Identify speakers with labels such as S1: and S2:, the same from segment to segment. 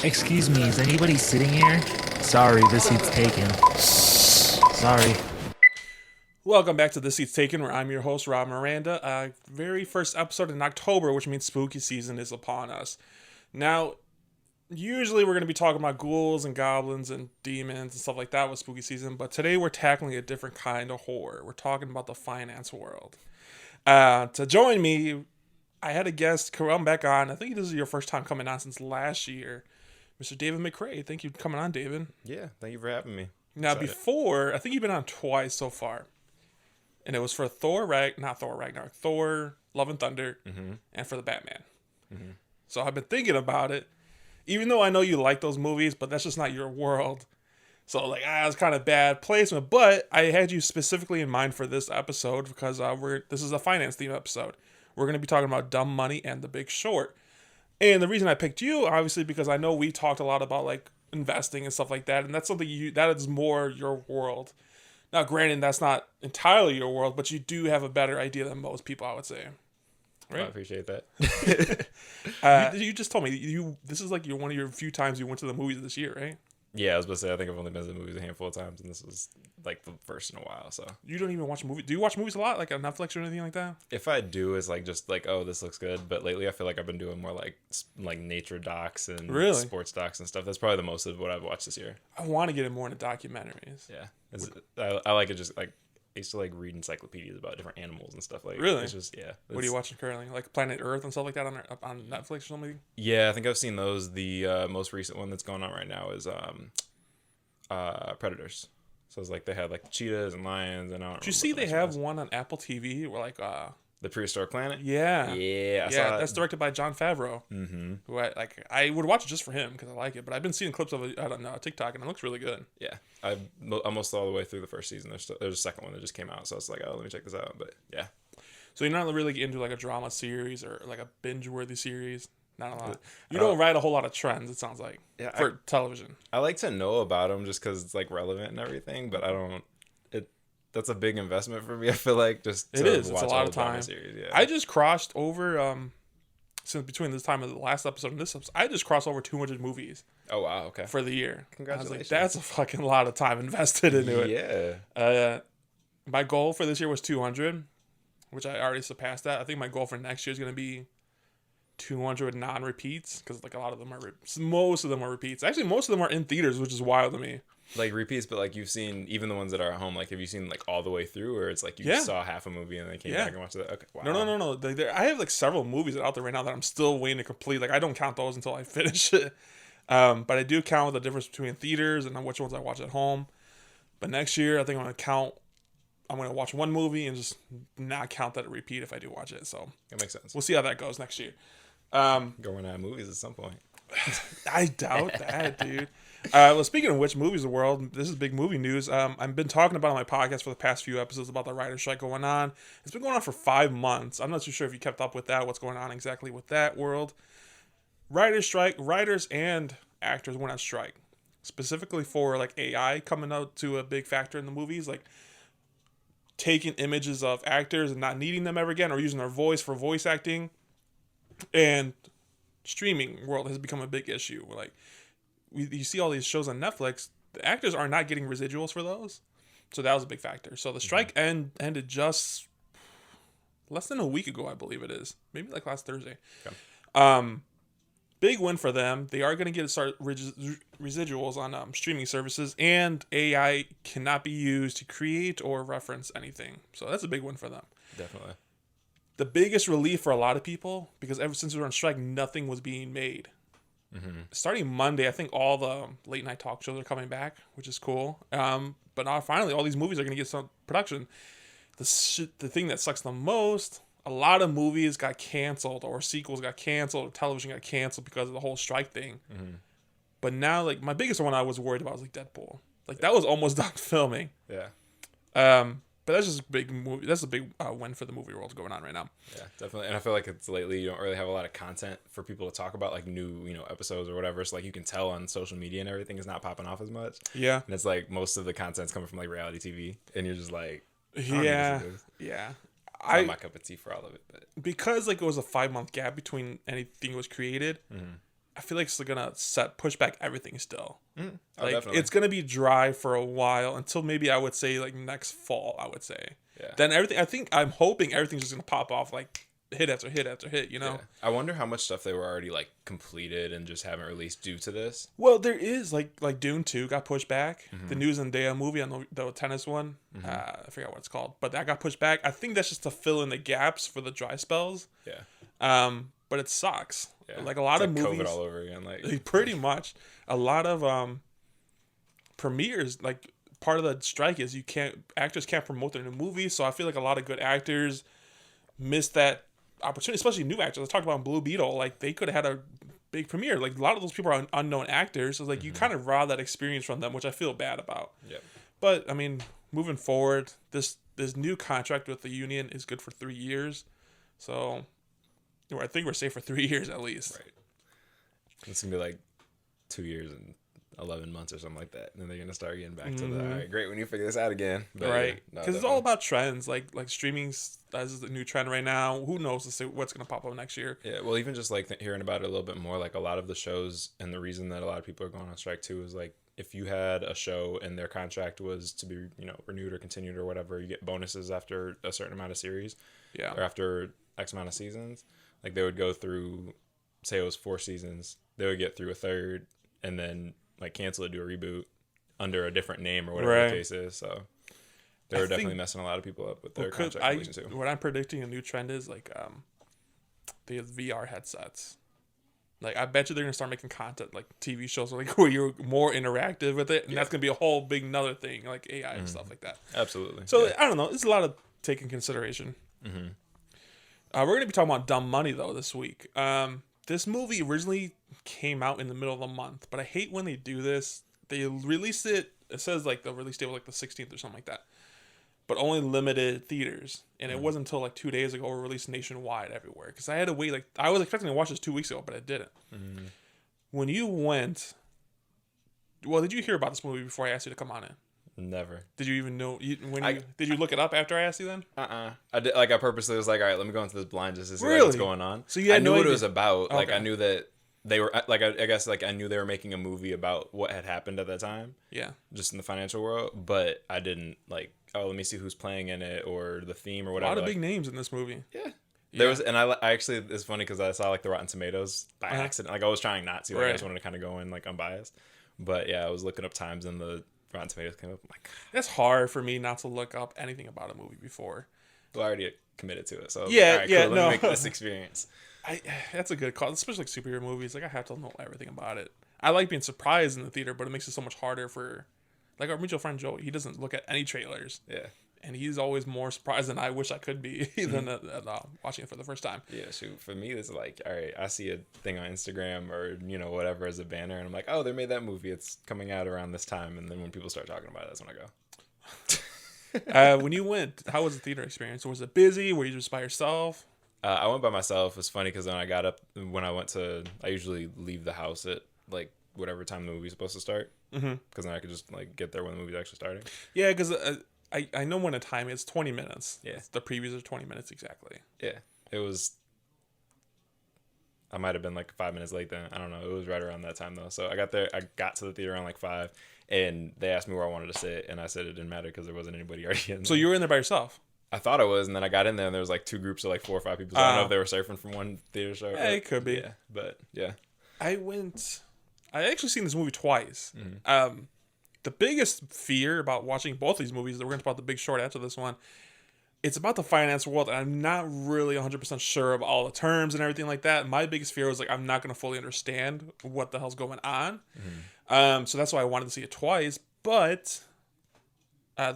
S1: Excuse me, is anybody sitting here? Sorry, this seat's taken. Sorry.
S2: Welcome back to This Seat's Taken, where I'm your host, Rob Miranda. Very first episode in October, which means spooky season is upon us. Now, usually we're going to be talking about ghouls and goblins and demons and stuff like that with spooky season, but today we're tackling a different kind of horror. We're talking about the finance world. To join me, I had a guest come back on. I think this is your first time coming on since last year. Mr. David McCray. Thank you for coming on, David.
S3: Yeah, thank you for having me.
S2: Now, before, I think you've been on twice so far. And it was for Thor, Love and Thunder, and for the Batman. Mm-hmm. So I've been thinking about it. Even though I know you like those movies, but that's just not your world. So, it was kind of bad placement. But I had you specifically in mind for this episode because this is a finance theme episode. We're going to be talking about Dumb Money and The Big Short. And the reason I picked you, obviously, because I know we talked a lot about, investing and stuff like that. And that's something that is more your world. Now, granted, that's not entirely your world, but you do have a better idea than most people, I would say. Right?
S3: I appreciate that.
S2: You just told me this is one of your few times you went to the movies this year, right?
S3: Yeah, I was about to say, I think I've only been to the movies a handful of times, and this was the first in a while. So
S2: you don't even watch movies? Do you watch movies a lot, like on Netflix or anything like that?
S3: If I do, it's oh, this looks good. But lately, I feel like I've been doing more like nature docs and sports docs and stuff. That's probably the most of what I've watched this year.
S2: I want to get more into documentaries.
S3: Yeah, I like it. Just I used to read encyclopedias about different animals and stuff.
S2: Really?
S3: It's just
S2: What are you watching currently? Like Planet Earth and stuff like that on Netflix or something?
S3: Yeah, I think I've seen those. The most recent one that's going on right now is Predators. So it's they have cheetahs and lions and
S2: Did you see they have one on Apple TV where
S3: The Prehistoric Planet?
S2: Yeah.
S3: Yeah.
S2: That's directed by Jon Favreau. Mm-hmm. Who I would watch it just for him because I like it. But I've been seeing clips of it on TikTok and it looks really good.
S3: Yeah. I'm almost all the way through the first season. There's a second one that just came out. So it's let me check this out. But yeah.
S2: So you're not really into a drama series or a binge-worthy series? Not a lot. You don't write a whole lot of trends, it sounds like, for television.
S3: I like to know about them just because it's relevant and everything, but I don't. That's a big investment for me. I feel just
S2: it is. It's a lot of time.
S3: Series, yeah.
S2: I just crossed over since between this time of the last episode and this episode. I just crossed over 200 movies.
S3: Oh wow! Okay.
S2: For the year.
S3: Congratulations.
S2: That's a fucking lot of time invested into it.
S3: Yeah.
S2: My goal for this year was 200, which I already surpassed that. I think my goal for next year is going to be 200 non-repeats because a lot of them most of them are repeats. Actually, most of them are in theaters, which is wild to me.
S3: Repeats, but you've seen even the ones that are at home. Have you seen all the way through, or it's you saw half a movie and then came back and watched it? Okay, wow.
S2: No. I have several movies out there right now that I'm still waiting to complete. I don't count those until I finish it. But I do count the difference between theaters and which ones I watch at home. But next year, I think I'm going to watch one movie and just not count that a repeat if I do watch it. So
S3: that makes sense.
S2: We'll see how that goes next year.
S3: Going out of movies at some point.
S2: I doubt that, dude. Well, speaking of which, movies of the world, this is big movie news. I've been talking about on my podcast for the past few episodes about the writer's strike going on. It's been going on for 5 months. I'm not too sure if you kept up with that, what's going on exactly with that world. Writer's strike, writers and actors went on strike. Specifically for AI coming out to a big factor in the movies, taking images of actors and not needing them ever again or using their voice for voice acting. And streaming world has become a big issue. You see all these shows on Netflix, the actors are not getting residuals for those. So that was a big factor. So the strike ended just less than a week ago, I believe it is. Maybe last Thursday. Okay. Big win for them. They are going to get residuals on streaming services, and AI cannot be used to create or reference anything. So that's a big win for them.
S3: Definitely.
S2: The biggest relief for a lot of people, because ever since we were on strike, nothing was being made. Mm-hmm. Starting Monday, I think all the late night talk shows are coming back, which is cool. But now finally, all these movies are going to get some production. The thing that sucks the most, a lot of movies got canceled, or sequels got canceled, or television got canceled because of the whole strike thing. Mm-hmm. But now, my biggest one I was worried about was Deadpool. That was almost done filming.
S3: Yeah.
S2: But that's just a big movie. That's a big win for the movie world going on right now.
S3: Yeah, definitely. And I feel it's lately you don't really have a lot of content for people to talk about, new episodes or whatever. So you can tell on social media and everything is not popping off as much.
S2: Yeah.
S3: And it's most of the content's coming from reality TV, and you're just
S2: yeah.
S3: It's not my cup of tea for all of it, but
S2: because it was a 5-month gap between anything was created. Mm-hmm. I feel like it's gonna push back everything still. Like
S3: definitely.
S2: it's gonna be dry for a while until maybe I would say like next fall. I would say.
S3: Yeah.
S2: Then I'm hoping everything's just gonna pop off like hit after hit after hit. You know.
S3: Yeah. I wonder how much stuff they were already like completed and just haven't released due to this.
S2: Well, there is like Dune 2 got pushed back. The New Zendaya movie on the tennis one. I forgot what it's called, but that got pushed back. I think that's just to fill in the gaps for the dry spells.
S3: Yeah.
S2: But it sucks.
S3: Yeah.
S2: Like a lot of movies,
S3: COVID all over again. Like
S2: pretty much a lot of premieres. Like part of the strike is actors can't promote their new movies. So I feel like a lot of good actors miss that opportunity, especially new actors. I talked about in Blue Beetle. Like they could have had a big premiere. Like a lot of those people are unknown actors. So like you kind of rob that experience from them, which I feel bad about.
S3: Yeah.
S2: But I mean, moving forward, this new contract with the union is good for 3 years. So I think we're safe for 3 years at least.
S3: Right. It's gonna be like 2 years and 11 months or something like that, and then they're gonna start getting back to the all right, great, when you figure this out again. But
S2: right, because it's all about trends. Like streaming is the new trend right now. Who knows what's gonna pop up next year?
S3: Yeah, well, even just like hearing about it a little bit more, like a lot of the shows, and the reason that a lot of people are going on strike too is like if you had a show and their contract was to be renewed or continued or whatever, you get bonuses after a certain amount of series, or after X amount of seasons. Like they would go through, say it was 4 seasons, they would get through a third and then like cancel it, do a reboot under a different name or whatever the case is. So they were definitely messing a lot of people up with their contract too.
S2: What I'm predicting a new trend is like the VR headsets. Like I bet you they're gonna start making content like TV shows like where you're more interactive with it, and that's gonna be a whole big another thing like AI and stuff like that.
S3: Absolutely.
S2: So I don't know. There's a lot of take in consideration. We're going to be talking about Dumb Money, though, this week. This movie originally came out in the middle of the month, but I hate when they do this. They released it, it says like the release date was like the 16th or something like that, but only limited theaters. And it wasn't until like 2 days ago it released nationwide everywhere. Because I had to wait, like, I was expecting to watch this 2 weeks ago, but I didn't. When you went, well, did you hear about this movie before I asked you to come on in?
S3: Never.
S2: Did you even know? Did you look it up after I asked you then?
S3: I did. Like I purposely was like, all right, let me go into this blind just to see what's going on.
S2: So you had
S3: I knew
S2: no
S3: what
S2: idea.
S3: it was about.
S2: Okay.
S3: Like I knew that they were like I guess like I knew they were making a movie about what had happened at that time.
S2: Yeah.
S3: Just in the financial world, but I didn't like. Oh, let me see who's playing in it or the theme or whatever.
S2: A lot of big names in this movie.
S3: Yeah. There was, and I actually, it's funny because I saw like the Rotten Tomatoes by accident. Like I was trying not to. Like I just wanted to kind of go in like unbiased. But yeah, I was looking up times and the Rotten Tomatoes came up. I'm like,
S2: it's hard for me not to look up anything about a movie before.
S3: Well, I already committed to it, so
S2: yeah,
S3: all right,
S2: yeah,
S3: cool, let me make this experience.
S2: That's a good call, especially like superhero movies. Like I have to know everything about it. I like being surprised in the theater, but it makes it so much harder for, like our mutual friend Joey. He doesn't look at any trailers.
S3: Yeah.
S2: And he's always more surprised than I wish I could be than watching it for the first time.
S3: Yeah, shoot. For me, it's like, all right, I see a thing on Instagram or, whatever as a banner, and I'm like, oh, they made that movie. It's coming out around this time. And then when people start talking about it, that's when I go.
S2: When you went, how was the theater experience? Was it busy? Were you just by yourself?
S3: I went by myself. It's funny because when I usually leave the house at like whatever time the movie's supposed to start. Because then I could just like get there when the movie's actually starting.
S2: Yeah, because I know when the time is 20 minutes.
S3: Yeah.
S2: The previews are 20 minutes exactly.
S3: Yeah. It was. I might have been like 5 minutes late then. I don't know. It was right around that time though. So I got there. I got to the theater around like 5, and they asked me where I wanted to sit, and I said it didn't matter because there wasn't anybody already in there.
S2: So you were in there by yourself?
S3: I thought I was, and then I got in there, and there was like 2 groups of like 4 or 5 people. So I don't know if they were surfing from one theater show.
S2: Yeah, it could be.
S3: Yeah, but yeah.
S2: I actually seen this movie twice. The biggest fear about watching both these movies, we're going to talk about The Big Short after this one, it's about the finance world, and I'm not really 100% sure of all the terms and everything like that. My biggest fear was like I'm not going to fully understand what the hell's going on. So that's why I wanted to see it twice. But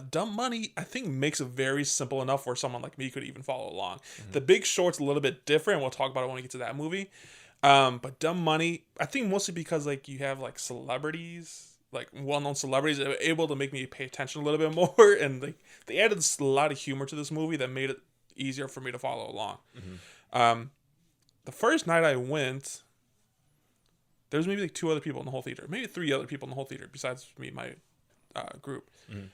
S2: Dumb Money, I think, makes it very simple enough where someone like me could even follow along. The Big Short's a little bit different. We'll talk about it when we get to that movie. But Dumb Money, I think mostly because like you have like celebrities, like well-known celebrities that were able to make me pay attention a little bit more, and they added a lot of humor to this movie that made it easier for me to follow along. The first night I went, there was maybe like 2 other people in the whole theater, maybe 3 other people in the whole theater besides me and my group. And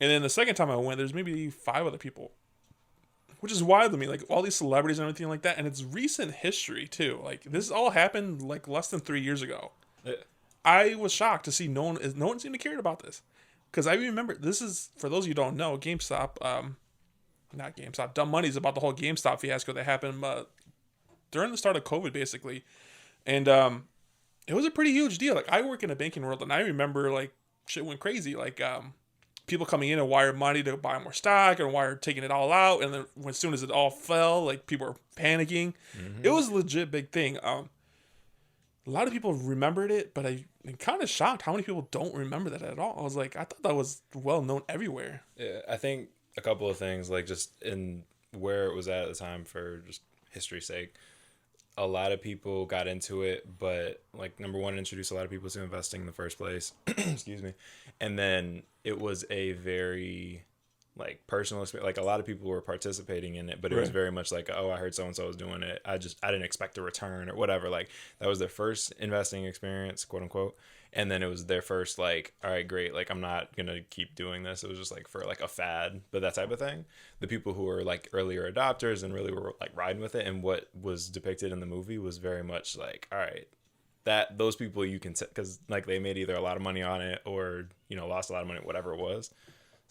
S2: then the second time I went, there's maybe 5 other people. which is wild to me. Like all these celebrities and everything like that, and it's recent history too. Like this all happened like less than 3 years ago.
S3: Yeah.
S2: I was shocked to see no one seemed to care about this, because I remember, this is for those of you who don't know, GameStop, not GameStop, Dumb Money is about the whole GameStop fiasco that happened during the start of COVID, basically, and it was a pretty huge deal. Like I work in a banking world, and I remember like shit went crazy. Like people coming in and wired money to buy more stock and wired taking it all out, and then as soon as it all fell, like people were panicking. It was a legit big thing. A lot of people remembered it, but I'm kind of shocked how many people don't remember that at all. I was like, I thought that was well known everywhere.
S3: Yeah, I think a couple of things, like just in where it was at the time, for just history's sake, a lot of people got into it, but like number one, introduced a lot of people to investing in the first place. Excuse me. And then it was a very like personal experience. Like a lot of people were participating in it, but it was very much like, oh, I heard so and so was doing it, I didn't expect a return or whatever. Like that was their first investing experience, quote unquote. And then it was their first like, all right, great, like I'm not gonna keep doing this. It was just like for like a fad, but that type of thing. The people who were like earlier adopters and really were like riding with it, and what was depicted in the movie was very much like, all right, that those people you can, because like they made either a lot of money on it or, you know, lost a lot of money, whatever it was.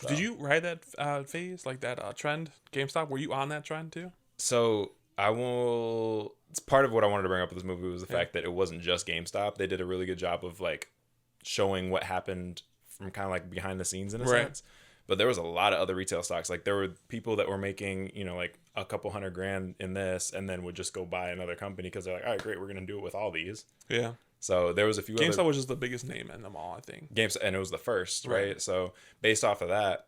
S3: So.
S2: Did you ride that phase, like that trend, GameStop? Were you on that trend too?
S3: So it's part of what I wanted to bring up with this movie was the fact that it wasn't just GameStop. They did a really good job of like showing what happened from kind of like behind the scenes in a sense. But there was a lot of other retail stocks. Like there were people that were making, you know, like a couple $100,000 in this, and then would just go buy another company because they're like, all right, great, we're gonna do it with all these.
S2: Yeah.
S3: So there was a few.
S2: GameStop was just the biggest name in them all, I think.
S3: GameStop, and it was the first, right? So based off of that,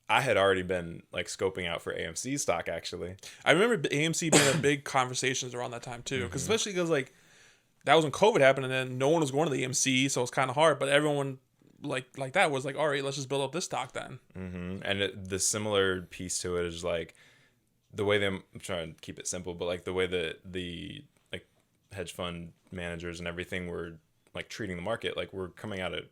S3: I had already been like scoping out for AMC stock. Actually,
S2: I remember AMC being a big conversations around that time too, because especially because like that was when COVID happened, and then no one was going to the AMC, so it's kind of hard. But everyone like that was like, all right, let's just build up this stock then.
S3: And the similar piece to it is like the way I'm trying to keep it simple, but like the way that the like hedge fund managers and everything were like treating the market, like we're coming out of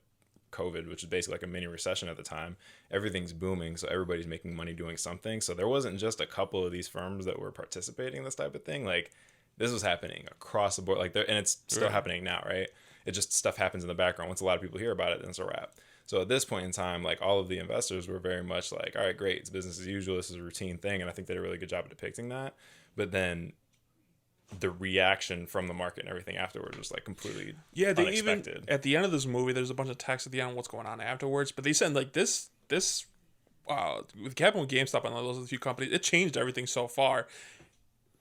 S3: COVID, which is basically like a mini recession at the time. Everything's booming, so everybody's making money doing something. So there wasn't just a couple of these firms that were participating in this type of thing. Like this was happening across the board, like there, and it's still happening now, right? It just stuff happens in the background. Once a lot of people hear about it, then it's a wrap. So at this point in time, like all of the investors were very much like, all right, great, it's business as usual. This is a routine thing, and I think they did a really good job of depicting that. But then the reaction from the market and everything afterwards was like completely unexpected.
S2: Even at the end of this movie, there's a bunch of text at the end of what's going on afterwards. But they said like this with happened with GameStop and those other few companies, it changed everything so far.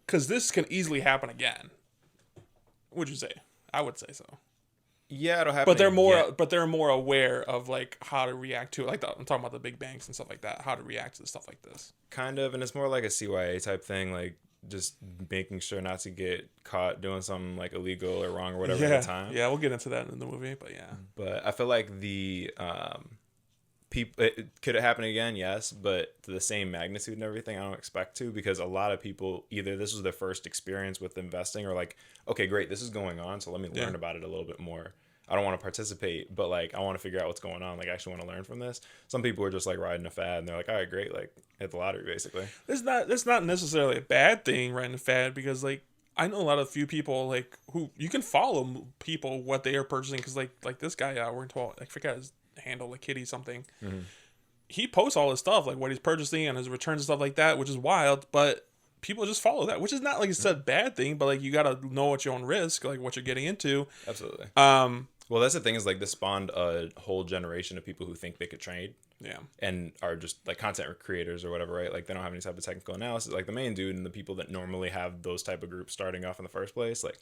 S2: Because this can easily happen again. Would you say? I would say so.
S3: Yeah, it'll happen.
S2: But they're more aware of like how to react to it. Like I'm talking about the big banks and stuff like that. How to react to stuff like this.
S3: Kind of, and it's more like a CYA type thing, like just making sure not to get caught doing something like illegal or wrong or whatever at the time.
S2: Yeah, we'll get into that in the movie, but yeah.
S3: But I feel like the people, could it happen again? Yes, but to the same magnitude and everything, I don't expect to, because a lot of people either this was their first experience with investing, or like, okay, great, this is going on, so let me learn about it a little bit more. I don't want to participate, but like I want to figure out what's going on. Like I actually want to learn from this. Some people are just like riding a fad, and they're like, all right, great, like hit the lottery, basically. That's
S2: not necessarily a bad thing, riding a fad, because like I know a lot of few people like who you can follow people what they are purchasing, because like this guy we're in 12, I forgot his handle, like Kitty something. He posts all his stuff, like what he's purchasing and his returns and stuff like that, which is wild. But people just follow that, which is not like it's a bad thing, but like you gotta know at your own risk, like what you're getting into.
S3: Absolutely. Well, that's the thing, is like this spawned a whole generation of people who think they could trade. Yeah. And are just like content creators or whatever, right? Like they don't have any type of technical analysis. Like the main dude and the people that normally have those type of groups starting off in the first place, like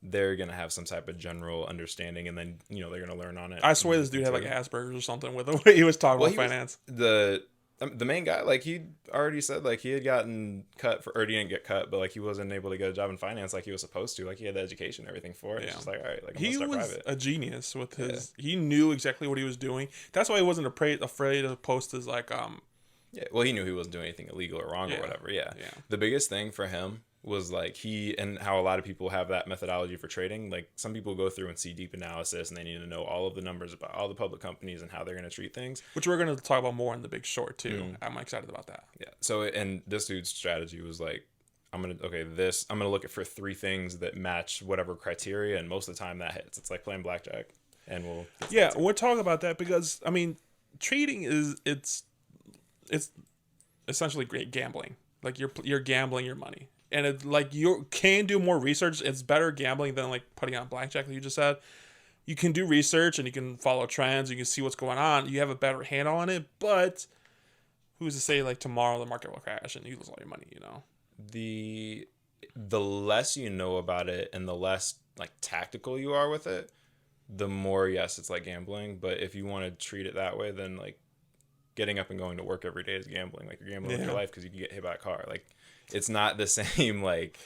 S3: they're going to have some type of general understanding, and then, you know, they're going to learn on it.
S2: I swear this dude had like Asperger's or something with the way he was talking about finance.
S3: The main guy, like he already said, like he had gotten cut or he didn't get cut, but like he wasn't able to get a job in finance like he was supposed to. Like he had the education and everything for it. Yeah. It's just like, all right, like I'm
S2: he
S3: was
S2: private. A genius with his. He knew exactly what he was doing. That's why he wasn't afraid to post his like.
S3: Yeah, well, he knew he wasn't doing anything illegal or wrong or whatever. Yeah. The biggest thing for him was like he, and how a lot of people have that methodology for trading. Like some people go through and see deep analysis and they need to know all of the numbers about all the public companies and how they're going to treat things.
S2: Which we're going to talk about more in The Big Short too. I'm excited about that.
S3: Yeah. So, and this dude's strategy was like, I'm going to look at for 3 things that match whatever criteria. And most of the time that hits. It's like playing blackjack, and
S2: we'll talk about that because I mean, trading it's essentially great gambling. Like you're gambling your money. And it, like, you can do more research. It's better gambling than like putting on blackjack, like you just said. You can do research and you can follow trends. You can see what's going on. You have a better handle on it. But who's to say like tomorrow the market will crash and you lose all your money? You know,
S3: the less you know about it and the less like tactical you are with it, the more it's like gambling. But if you want to treat it that way, then like getting up and going to work every day is gambling. Like you're gambling with your life because you can get hit by a car. Like. It's not the same like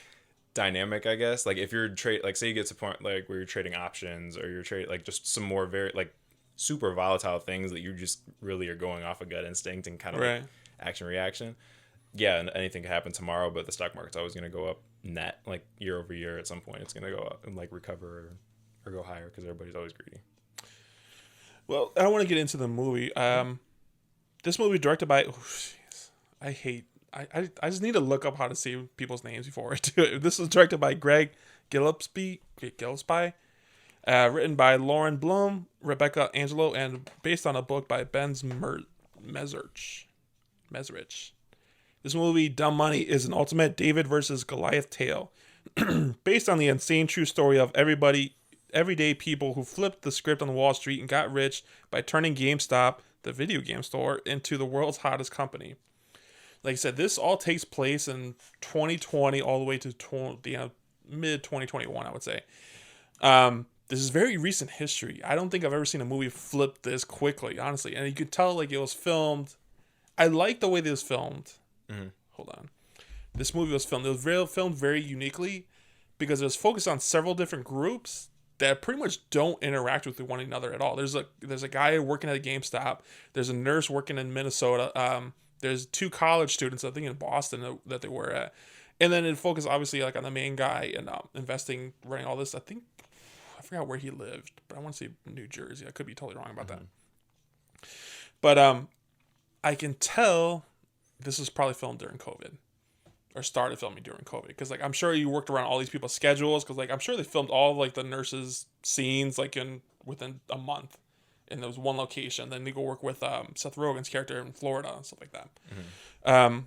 S3: dynamic, I guess. Like if you're like say you get to a point like where you're trading options or you're trading like just some more very like super volatile things that you just really are going off a gut instinct and kind of like action reaction. Yeah, and anything can happen tomorrow, but the stock market's always going to go up net like year over year. At some point, it's going to go up and like recover or go higher because everybody's always greedy.
S2: Well, I want to get into the movie. This movie directed by. I just need to look up how to say people's names before I do it. This is directed by Craig Gillespie, written by Lauren Blum, Rebecca Angelo, and based on a book by Ben Mezrich. This movie, Dumb Money, is an ultimate David versus Goliath tale, based on the insane true story of everyday people who flipped the script on Wall Street and got rich by turning GameStop, the video game store, into the world's hottest company. Like I said, this all takes place in 2020 all the way to mid 2021, I would say. This is very recent history. I don't think I've ever seen a movie flip this quickly, honestly. And you could tell like it was filmed. I like the way this was filmed. Mm-hmm. Hold on. This movie was filmed. It was filmed very uniquely because it was focused on several different groups that pretty much don't interact with one another at all. There's a guy working at a GameStop. There's a nurse working in Minnesota. There's 2 college students, I think, in Boston that they were at. And then it focused, obviously, like on the main guy and investing, running all this. I forgot where he lived, but I want to say New Jersey. I could be totally wrong about that. But I can tell this was probably filmed during COVID. Or started filming during COVID. Because, like, I'm sure you worked around all these people's schedules. Because, like, I'm sure they filmed all of, like, the nurses' scenes, like, within a month. And there was one location. Then they go work with Seth Rogen's character in Florida and stuff like that. Mm-hmm.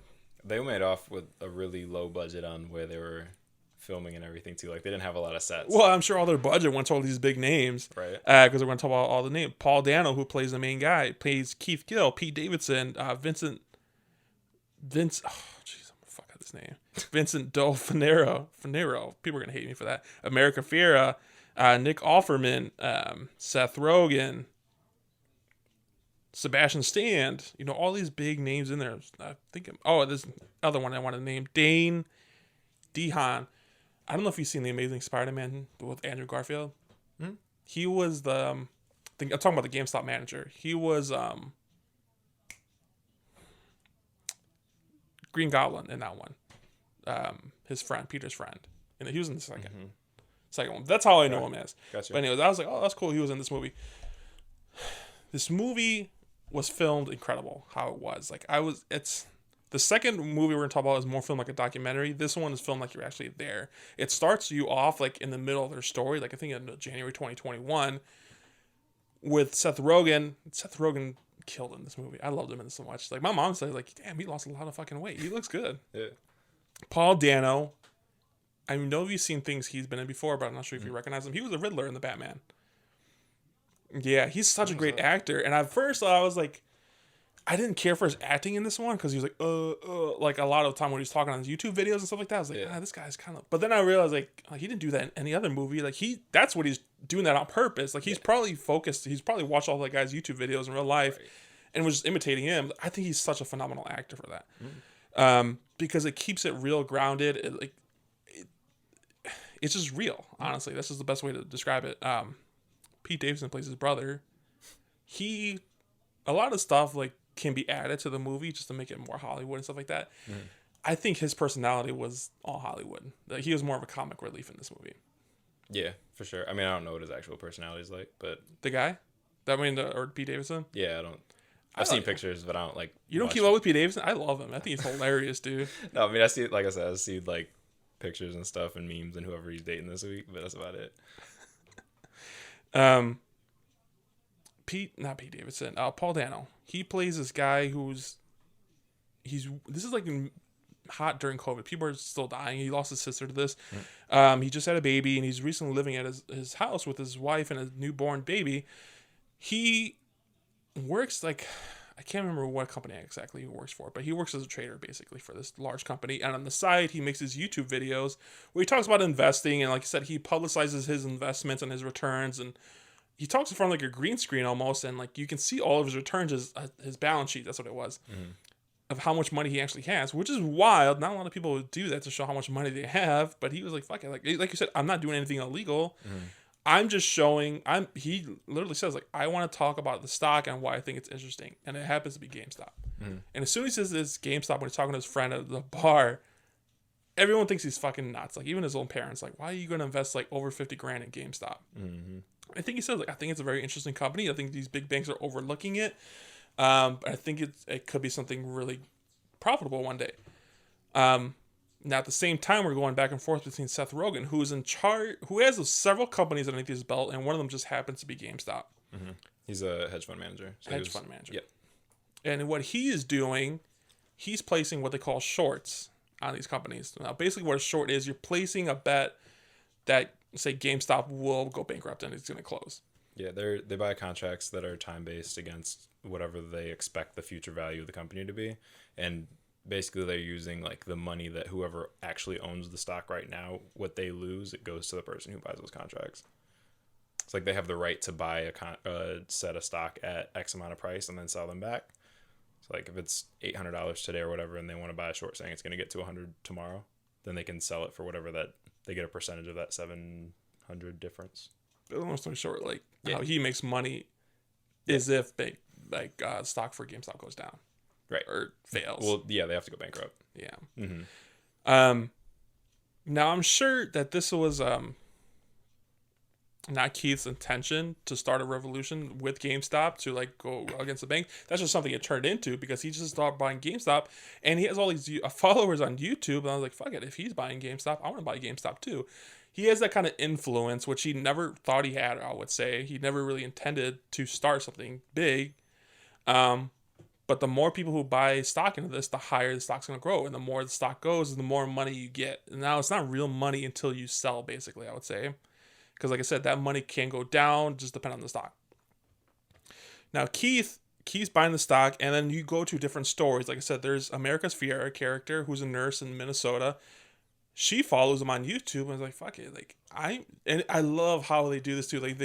S3: They made off with a really low budget on where they were filming and everything too. Like they didn't have a lot of sets.
S2: Well, I'm sure all their budget went to all these big names,
S3: right?
S2: Because they're going to talk about all the names. Paul Dano, who plays the main guy, plays Keith Gill, Pete Davidson, Vincent. Oh, jeez, I'm gonna fuck up this name. Vincent D'Onofrio. People are gonna hate me for that. America Fiera, Nick Offerman, Seth Rogen. Sebastian Stan, all these big names in there. I think, this other one I want to name, Dane DeHaan. I don't know if you've seen The Amazing Spider-Man with Andrew Garfield. Mm-hmm. He was I'm talking about the GameStop manager. He was Green Goblin in that one. His friend, Peter's friend. And he was in the second one. That's how I know him as.
S3: Gotcha.
S2: But anyways, I was like, oh, that's cool. He was in this movie. This movie was filmed incredible how it was. It's the second movie we're gonna talk about is more filmed like a documentary. This one is filmed like you're actually there. It starts you off like in the middle of their story, like I think in January 2021 with Seth Rogen. Seth Rogen killed in this movie. I loved him in this so much. Like my mom said, like, damn, he lost a lot of fucking weight. He looks good.
S3: Yeah.
S2: Paul Dano. I know you've seen things he's been in before, but I'm not sure if you recognize him. He was a Riddler in the Batman. Yeah, he's such a great actor. And at first, I was like, I didn't care for his acting in this one because he was like, like a lot of the time when he was talking on his YouTube videos and stuff like that. I was like, this guy's kind of. But then I realized like he didn't do that in any other movie. Like that's what he's doing that on purpose. Like he's probably focused. He's probably watched all that guy's YouTube videos in real life, and was just imitating him. I think he's such a phenomenal actor for that, because it keeps it real, grounded. It's just real. Honestly, this is the best way to describe it. Pete Davidson plays his brother. A lot of stuff like can be added to the movie just to make it more Hollywood and stuff like that. I think his personality was all Hollywood. Like, he was more of a comic relief in this movie.
S3: Yeah, for sure. I mean, I don't know what his actual personality is like, but
S2: The guy? Or Pete Davidson?
S3: yeah, I don't. I've seen pictures, but I don't like.
S2: You don't keep up with Pete Davidson? I love him. I think he's hilarious, dude.
S3: No, I mean, I see, like I said, I see like pictures and stuff and memes and whoever he's dating this week, but that's about it.
S2: Not Pete Davidson. Paul Dano. He plays this guy this is like hot during COVID. People are still dying. He lost his sister to this. He just had a baby, and he's recently living at his house with his wife and a newborn baby. He works like, I can't remember what company exactly he works for, but he works as a trader basically for this large company. And on the side, he makes his YouTube videos where he talks about investing. And like I said, he publicizes his investments and his returns. And he talks in front of like a green screen almost. And like you can see all of his returns, his balance sheet. That's what it was. Of how much money he actually has, which is wild. Not a lot of people would do that to show how much money they have. But he was like, fuck it. Like you said, I'm not doing anything illegal. I'm just showing. He literally says like, I want to talk about the stock and why I think it's interesting, and it happens to be GameStop. And as soon as he says it's GameStop, when he's talking to his friend at the bar, everyone thinks he's fucking nuts. Like even his own parents, like, why are you going to invest like over $50,000 in GameStop? I think he says like, I think it's a very interesting company. I think these big banks are overlooking it. I think it could be something really profitable one day. Now, at the same time, we're going back and forth between Seth Rogen, who's in charge, who has several companies underneath his belt, and one of them just happens to be GameStop.
S3: He's a hedge fund manager.
S2: Fund manager.
S3: Yep.
S2: And what he is doing, he's placing what they call shorts on these companies. Now, basically, what a short is, you're placing a bet that, say, GameStop will go bankrupt and it's going to close.
S3: Yeah, they buy contracts that are time-based against whatever they expect the future value of the company to be, and basically they're using like the money that whoever actually owns the stock right now, what they lose, it goes to the person who buys those contracts. It's like they have the right to buy a set of stock at X amount of price and then sell them back. So like if it's $800 today or whatever, and they want to buy a short saying it's going to get to 100 tomorrow, then they can sell it for whatever that they get a percentage of that 700 difference.
S2: Long story short, like how he makes money is if stock for GameStop goes down.
S3: Right.
S2: Or fails.
S3: Well, yeah, they have to go bankrupt.
S2: Yeah. Now I'm sure that this was not Keith's intention to start a revolution with GameStop to like go against the bank. That's just something it turned into because he just started buying GameStop, and he has all these followers on YouTube. And I was like, fuck it, if he's buying GameStop, I want to buy GameStop too. He has that kind of influence, which he never thought he had. I would say he never really intended to start something big. But the more people who buy stock into this, the higher the stock's going to grow. And the more the stock goes, the more money you get. And now it's not real money until you sell, basically, I would say. Because like I said, that money can go down, just depend on the stock. Now, Keith's buying the stock, and then you go to different stories. Like I said, there's America's Fiera character, who's a nurse in Minnesota. She follows him on YouTube, and I was like, fuck it. Like, I love how they do this, too. Like,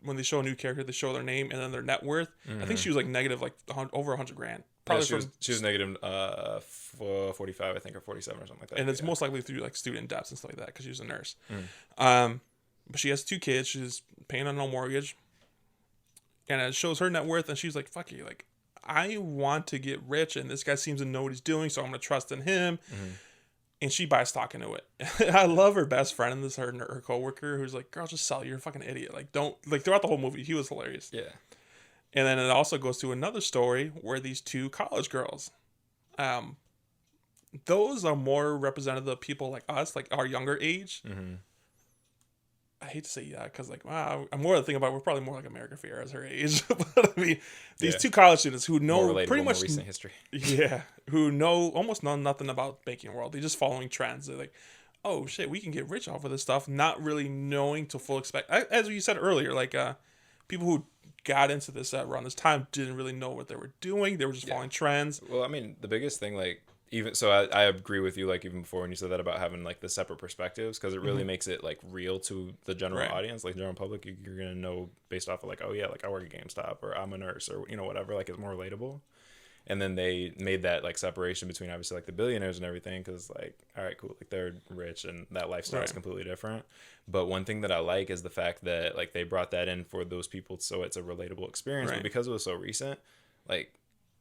S2: when they show a new character, they show their name and then their net worth. I think she was like negative, like over $100,000. Probably
S3: she was negative 45, I think, or 47 or something like that.
S2: And it's most likely through like student debts and stuff like that because she was a nurse. But she has 2 kids. She's paying on no mortgage, and it shows her net worth. And she's like, "Fuck you! Like, I want to get rich, and this guy seems to know what he's doing, so I'm gonna trust in him." And she buys stock into it. I love her best friend, and this her coworker, who's like, "Girl, just sell it. You're a fucking idiot. Like, don't like." Throughout the whole movie, he was hilarious.
S3: Yeah.
S2: And then it also goes to another story where these 2 college girls, those are more representative of people like us, like our younger age. I hate to say that because, like, wow, I'm more thinking about we're probably more like America Fair as her age. But I mean, these 2 college students who know pretty much
S3: more recent history.
S2: Yeah, who almost know nothing about banking world. They're just following trends. They're like, oh shit, we can get rich off of this stuff, not really knowing to full expect. As you said earlier, like people who got into this around this time didn't really know what they were doing. They were just following trends.
S3: Well, I mean, the biggest thing, like, even so, I agree with you, like, even before when you said that about having like the separate perspectives, because it really makes it like real to the general audience, like general public. You're gonna know based off of like, oh yeah, like I work at GameStop, or I'm a nurse, or whatever. Like, it's more relatable. And then they made that like separation between obviously like the billionaires and everything, because like, all right, cool, like they're rich and that lifestyle is completely different. But one thing that I like is the fact that like they brought that in for those people, so it's a relatable experience. But because it was so recent, like,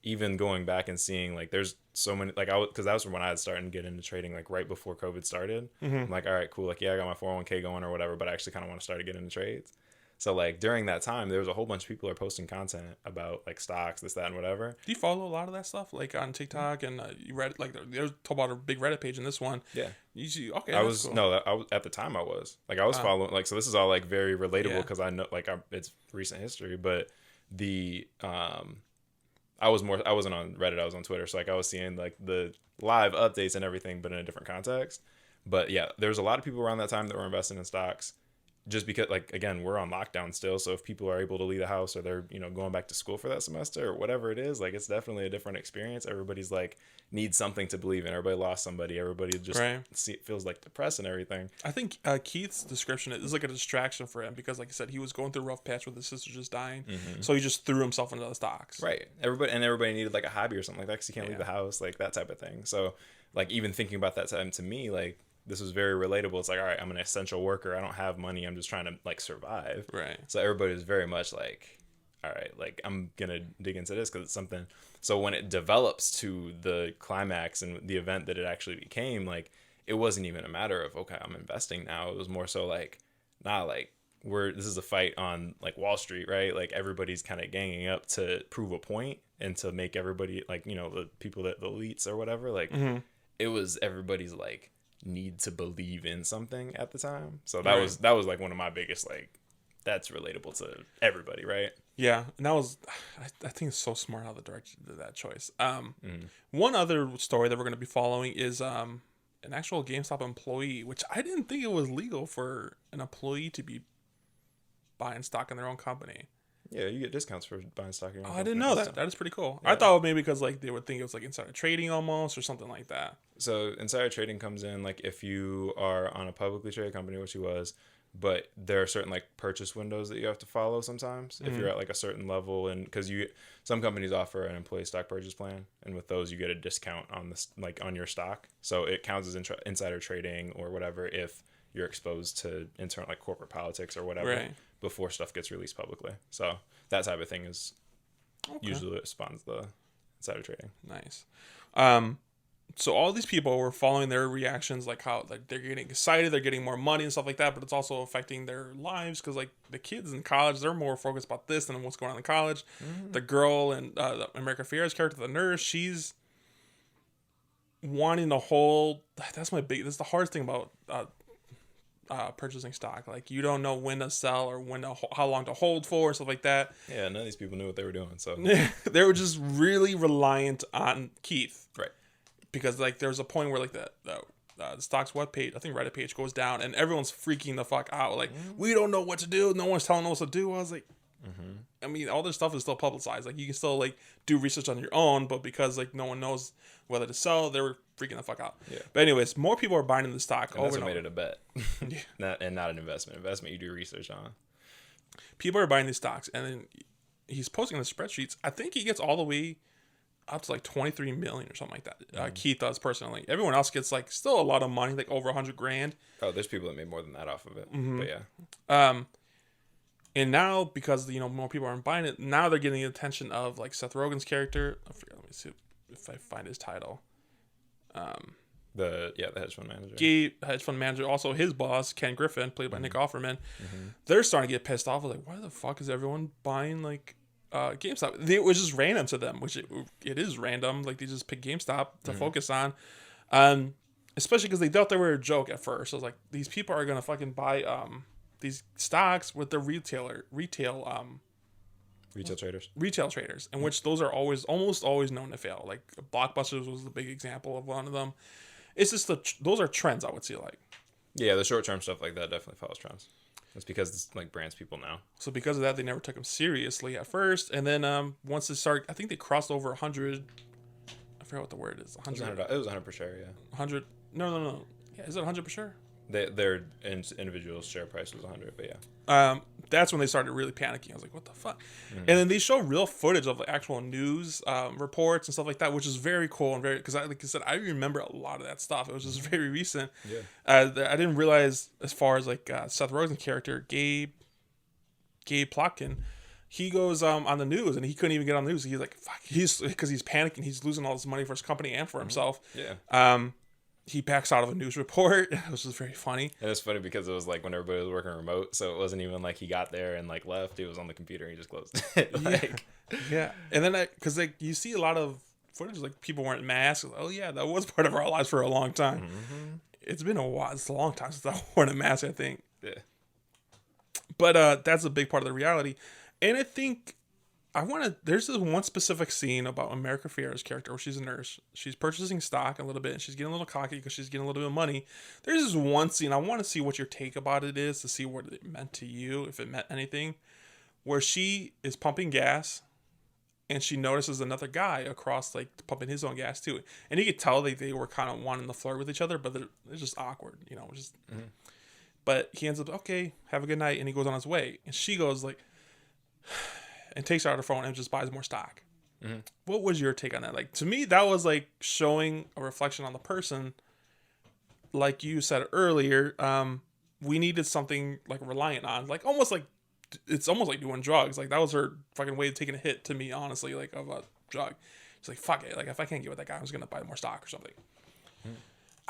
S3: even going back and seeing like there's so many like because that was when I had started to get into trading like right before COVID started. I'm like, all right, cool, like yeah, I got my 401k going or whatever, but I actually kind of want to start to get into trades. So like during that time, there was a whole bunch of people are posting content about like stocks, this, that, and whatever.
S2: Do you follow a lot of that stuff like on TikTok and you read like there's talk about a big Reddit page in this one?
S3: Yeah.
S2: You see, okay.
S3: I was cool. I was at the time I was following like, so this is all like very relatable because I know like it's recent history, but the I wasn't on Reddit, I was on Twitter, so like I was seeing like the live updates and everything, but in a different context. But yeah, there's a lot of people around that time that were investing in stocks. Just because, like, again, we're on lockdown still. So if people are able to leave the house or they're, going back to school for that semester or whatever it is, like, it's definitely a different experience. Everybody's like, needs something to believe in. Everybody lost somebody. Everybody just feels like depressed and everything. I
S2: think Keith's description is like a distraction for him because, like I said, he was going through a rough patch with his sister just dying. So he just threw himself into the stocks.
S3: Right. Everybody needed like a hobby or something like that because he can't leave the house, like that type of thing. So, like, even thinking about that time to me, like, this was very relatable. It's like, all right, I'm an essential worker. I don't have money. I'm just trying to like survive.
S2: Right.
S3: So everybody was very much like, all right, like I'm going to dig into this because it's something. So when it develops to the climax and the event that it actually became, like, it wasn't even a matter of, okay, I'm investing now. It was more so like, nah, like this is a fight on like Wall Street, right? Like everybody's kind of ganging up to prove a point and to make everybody like, the people that the elites or whatever, like it was everybody's like, need to believe in something at the time. So that was like one of my biggest like that's relatable to everybody, right?
S2: Yeah, and that was I think it's so smart how the director did that choice. One other story that we're going to be following is an actual GameStop employee, which I didn't think it was legal for an employee to be buying stock in their own company.
S3: Yeah, you get discounts for buying stock in your own
S2: company. I didn't know that. That is pretty cool. Yeah. I thought maybe because like they would think it was like insider trading almost or something like that.
S3: So insider trading comes in like if you are on a publicly traded company, which he was, but there are certain like purchase windows that you have to follow sometimes if you're at like a certain level, and because some companies offer an employee stock purchase plan, and with those you get a discount on this like on your stock, so it counts as insider trading or whatever if you're exposed to internal like corporate politics or whatever before stuff gets released publicly. So that type of thing is usually what spawns the insider trading.
S2: Nice. So all these people were following their reactions, like how like they're getting excited, they're getting more money and stuff like that, but it's also affecting their lives because like the kids in college, they're more focused about this than what's going on in college. The girl and the America Ferrera's character, the nurse, she's wanting to hold. That's the hardest thing about purchasing stock. Like you don't know when to sell or how long to hold for and stuff like that.
S3: Yeah, none of these people knew what they were doing, so
S2: they were just really reliant on Keith,
S3: right?
S2: Because like there's a point where like the stock's web page, I think Reddit page goes down and everyone's freaking the fuck out. Like we don't know what to do. No one's telling us what to do. I was like, I mean, all this stuff is still publicized. Like you can still like do research on your own, but because like no one knows whether to sell, they were freaking the fuck out. Yeah. But anyways, more people are buying in the stock.
S3: And that's what made it a bet, not an investment. Investment you do research on.
S2: People are buying these stocks, and then he's posting the spreadsheets. I think he gets all the way up to like 23 million or something like that. Keith does personally. Everyone else gets like still a lot of money, like over $100,000.
S3: Oh, there's people that made more than that off of it. But yeah.
S2: And now because more people aren't buying it, now they're getting the attention of like Seth Rogen's character. I forget. Let me see if I find his title.
S3: The hedge fund manager.
S2: Hedge fund manager, also his boss, Ken Griffin, played by Nick Offerman. They're starting to get pissed off. Like, why the fuck is everyone buying like GameStop? It was just random to them, which it is random. Like they just picked GameStop to focus on, especially because they thought they were a joke at first. So it was like these people are gonna fucking buy these stocks with their retail traders, in which those are almost always known to fail. Like Blockbusters was the big example of one of them. It's just those are trends, I would say. Like,
S3: yeah, the short term stuff like that definitely follows trends. That's because it's like brands people know.
S2: So because of that, they never took them seriously at first, and then once they started, I think they crossed over 100. I forgot what the word is. 100.
S3: It was 100 per share. Yeah.
S2: 100. No. Yeah, is it 100 per share?
S3: Their individual share price was 100, but yeah.
S2: That's when they started really panicking. I was like, what the fuck? And then they show real footage of like actual news reports and stuff like that, which is very cool and very, because like I said, I remember a lot of that stuff. It was just very recent. Yeah. I didn't realize as far as like Seth Rogen's character, Gabe Plotkin, he goes on the news, and he couldn't even get on the news. He's like, fuck, because he's panicking. He's losing all this money for his company and for himself.
S3: Yeah.
S2: He backs out of a news report, which was very funny.
S3: And it's funny because it was like when everybody was working remote, so it wasn't even like he got there and like left. He was on the computer and he just closed it. Like,
S2: yeah. And then because like you see a lot of footage like people wearing masks. Like, oh yeah, that was part of our lives for a long time.
S3: mm-hmm.
S2: It's been a while. It's a long time since I worn a mask, I think.
S3: Yeah.
S2: But that's a big part of the reality. And I think there's this one specific scene about America Ferrera's character where she's a nurse. She's purchasing stock a little bit, and she's getting a little cocky because she's getting a little bit of money. There's this one scene, I want to see what your take about it is, to see what it meant to you, if it meant anything, where she is pumping gas, and she notices another guy across, like, pumping his own gas too. And you could tell they were kind of wanting to flirt with each other, but it's just awkward, just... Mm-hmm. But he ends up, okay, have a good night, and he goes on his way. And she goes, like... and takes out her phone and just buys more stock. Mm-hmm. What was your take on that? Like, to me, that was like showing a reflection on the person. Like you said earlier, we needed something like reliant on, like it's almost like doing drugs. Like that was her fucking way of taking a hit to me, honestly, like of a drug. It's like, fuck it. Like if I can't get with that guy, I'm just going to buy more stock or something. Mm.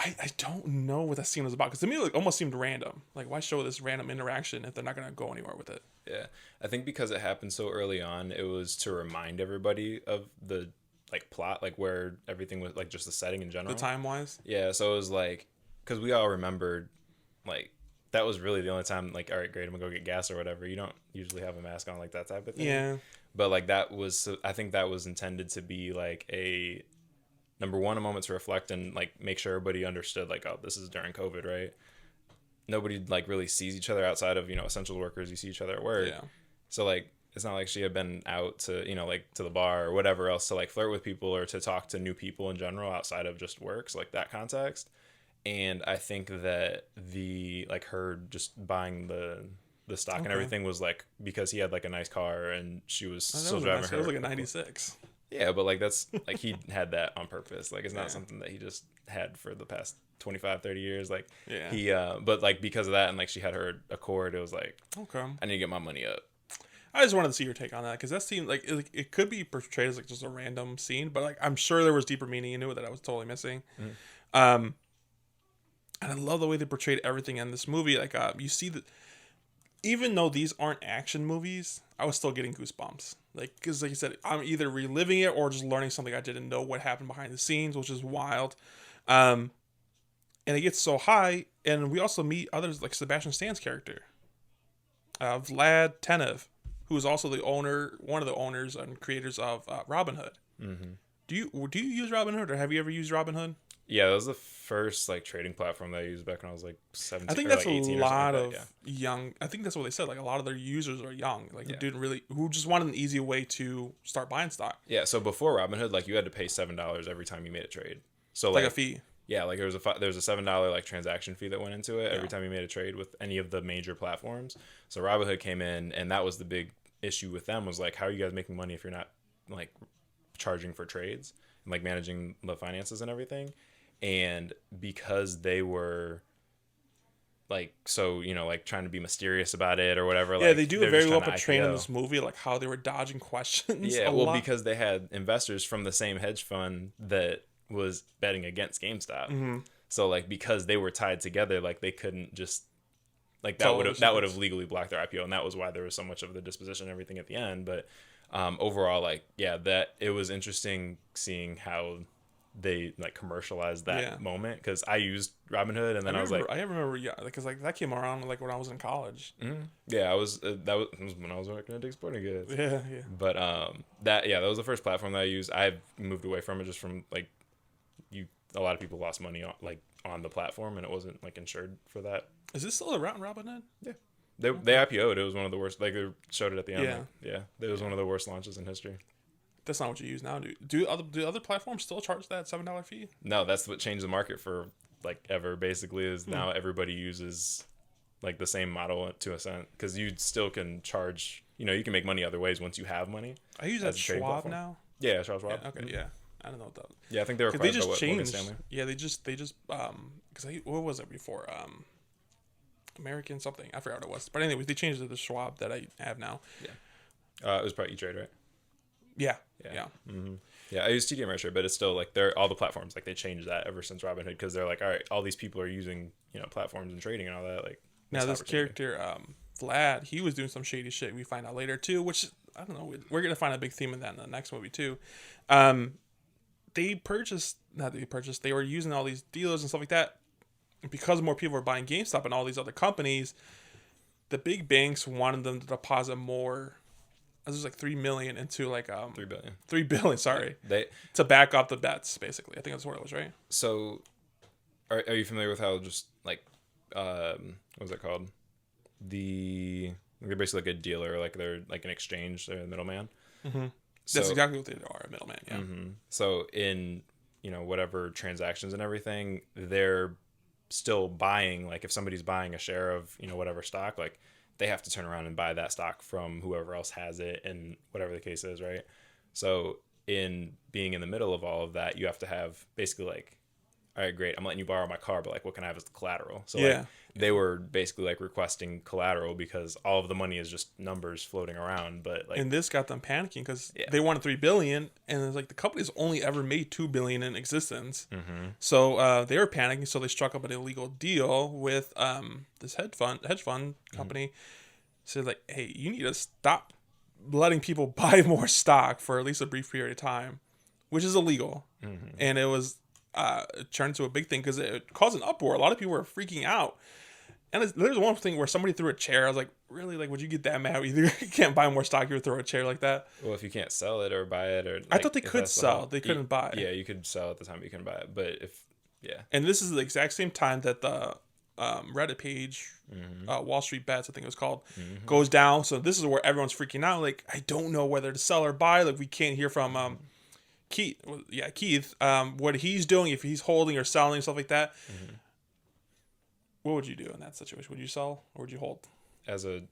S2: I don't know what that scene was about, because to me it almost seemed random. Like, why show this random interaction if they're not going to go anywhere with it?
S3: Yeah, I think because it happened so early on, it was to remind everybody of the like plot, like where everything was, like just the setting in general,
S2: the time wise.
S3: Yeah, so it was like, because we all remembered, like that was really the only time, like, all right, great, I'm gonna go get gas or whatever. You don't usually have a mask on, like that type of thing.
S2: Yeah.
S3: But like that was, I think that was intended to be like a number one, a moment to reflect and like make sure everybody understood, like, oh, this is during COVID, right? Nobody like really sees each other outside of, essential workers. You see each other at work.
S2: Yeah.
S3: So like, it's not like she had been out to, like to the bar or whatever else to like flirt with people or to talk to new people in general outside of just work. So like that context. And I think that her just buying the stock and everything was like because he had like a nice car and she was still driving her.
S2: It was like a 96.
S3: Yeah, but like that's like he had that on purpose. Like it's not something that he just had for the past 25, 30 years. Like he but like because of that and like she had her Accord, it was like, okay, I need to get my money up.
S2: I just wanted to see your take on that, because that seemed like it could be portrayed as like just a random scene, but like I'm sure there was deeper meaning into it that I was totally missing. Mm-hmm. And I love the way they portrayed everything in this movie. Like you see that even though these aren't action movies, I was still getting goosebumps. Like, because like you said, I'm either reliving it or just learning something I didn't know what happened behind the scenes, which is wild. And it gets so high, and we also meet others like Sebastian Stan's character, Vlad Tenev, who is also one of the owners and creators of Robinhood. Mm-hmm. Do you use Robinhood, or have you ever used Robinhood?
S3: Yeah, that was the first like trading platform that I used back when I was like 17.
S2: I think that's
S3: like 18
S2: a lot
S3: like
S2: of young. I think that's what they said. Like a lot of their users are young. Like
S3: yeah.
S2: who just wanted an easy way to start buying stock.
S3: Yeah. So before Robinhood, like you had to pay $7 every time you made a trade. So
S2: like a fee.
S3: Yeah, like there was a $7 like transaction fee that went into it every time you made a trade with any of the major platforms. So Robinhood came in, and that was the big issue with them, was like, how are you guys making money if you're not like charging for trades and like managing the finances and everything? And because they were like, so, like trying to be mysterious about it or whatever.
S2: Yeah,
S3: like,
S2: they do a very well portrayed in this movie, like how they were dodging questions.
S3: Yeah, well, because they had investors from the same hedge fund that was betting against GameStop. Mm-hmm. So like, because they were tied together, like they couldn't just like that would have legally blocked their IPO, and that was why there was so much of the disposition and everything at the end. But overall, like, yeah, that it was interesting seeing how they like commercialized that moment, because I used Robinhood and then I
S2: remember because like that came around like when I was in college.
S3: Mm-hmm. Yeah, I was that was when I was working at Dick's Sporting Goods.
S2: Yeah.
S3: But that was the first platform that I used. I've moved away from it just from like a lot of people lost money on the platform, and it wasn't like insured for that.
S2: Is this still around, Robinhood?
S3: Yeah. They IPO'd. It was one of the worst. Like they showed it at the end. Yeah. It was one of the worst launches in history.
S2: That's not what you use now, dude. Do other platforms still charge that $7 fee?
S3: No, that's what changed the market for like ever. Basically, is now everybody uses like the same model to a cent, because you still can charge. You can make money other ways once you have money.
S2: I use that Schwab now.
S3: Yeah, Schwab.
S2: Yeah, okay, yeah. I don't know what that was.
S3: Yeah, I think they were acquired by Morgan Stanley.
S2: Yeah, they just because what was it before? American something. I forgot what it was. But anyways, they changed it to Schwab that I have now.
S3: Yeah. It was probably E-Trade, right?
S2: Yeah.
S3: Yeah, I use TD Ameritrade, but it's still like they're all the platforms. Like they changed that ever since Robinhood because they're like, all right, all these people are using platforms and trading and all that. Like
S2: now this character, Vlad, he was doing some shady shit. We find out later too, which I don't know. We're gonna find a big theme in that in the next movie too. They were using all these dealers and stuff like that because more people were buying GameStop and all these other companies. The big banks wanted them to deposit more. It was like $3 million into like
S3: $3 billion.
S2: $3 billion, sorry. To back up the bets, basically. I think that's what it was, right?
S3: So, are you familiar with how just like what was that called? They're basically like a dealer, like they're like an exchange, they're a middleman.
S2: Mm-hmm. That's exactly what they are, a middleman. Yeah.
S3: Mm-hmm. So in whatever transactions and everything, they're still buying. Like if somebody's buying a share of whatever stock, like they have to turn around and buy that stock from whoever else has it and whatever the case is, right? So in being in the middle of all of that, you have to have basically like, all right, great, I'm letting you borrow my car, but like what can I have as the collateral? So like they were basically like requesting collateral because all of the money is just numbers floating around. But like,
S2: and this got them panicking because they wanted $3 billion, and it's like the company's only ever made $2 billion in existence.
S3: Mm-hmm.
S2: So they were panicking, so they struck up an illegal deal with this hedge fund company. Mm-hmm. Said like, hey, you need to stop letting people buy more stock for at least a brief period of time, which is illegal. Mm-hmm. And it was it turned into a big thing because it caused an uproar. A lot of people were freaking out. And there's one thing where somebody threw a chair. I was like, really? Like, would you get that mad? You can't buy more stock. You would throw a chair like that.
S3: Well, if you can't sell it or buy it, or like,
S2: I thought they could sell. They couldn't buy.
S3: Yeah, you could sell at the time, but you couldn't buy it. But
S2: and this is the exact same time that the Reddit page, Wall Street Bets, I think it was called, goes down. So this is where everyone's freaking out. Like, I don't know whether to sell or buy. Like, we can't hear from Keith. What he's doing, if he's holding or selling, stuff like that. Mm-hmm. What would you do in that situation? Would you sell or would you hold?
S3: As a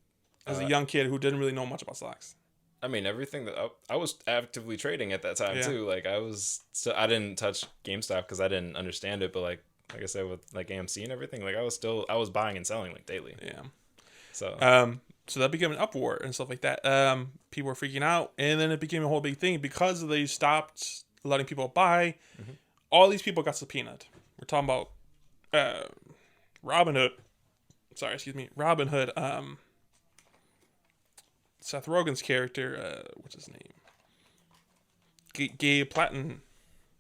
S2: young kid who didn't really know much about stocks.
S3: I mean, everything that I was actively trading at that time too. Like I didn't touch GameStop because I didn't understand it. But like I said, with like AMC and everything, like I was buying and selling like daily.
S2: Yeah.
S3: So
S2: so that became an uproar and stuff like that. People were freaking out, and then it became a whole big thing because they stopped letting people buy. Mm-hmm. All these people got subpoenaed. We're talking about Robinhood. Seth Rogen's character, what's his name? Gabe Platten,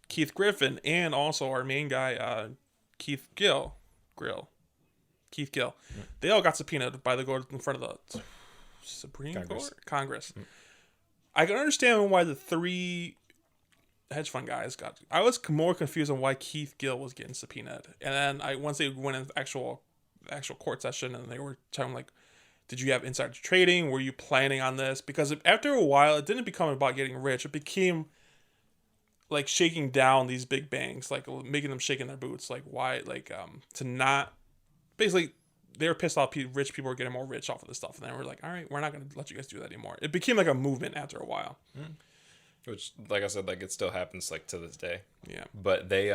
S2: Keith Griffin, and also our main guy, Keith Gill. Mm-hmm. They all got subpoenaed by the court in front of the Supreme Court? Congress. Mm-hmm. I can understand why the three hedge fund guys got. I was more confused on why Keith Gill was getting subpoenaed, and then once they went in actual court session, and they were telling like, did you have insider trading? Were you planning on this? Because after a while, it didn't become about getting rich. It became like shaking down these big banks, like making them shake in their boots. Like why? Like to not. Basically, they were pissed off. Rich people were getting more rich off of this stuff, and then we're like, all right, we're not going to let you guys do that anymore. It became like a movement after a while.
S3: Mm. Which, like I said, like it still happens like to this day.
S2: Yeah.
S3: But they,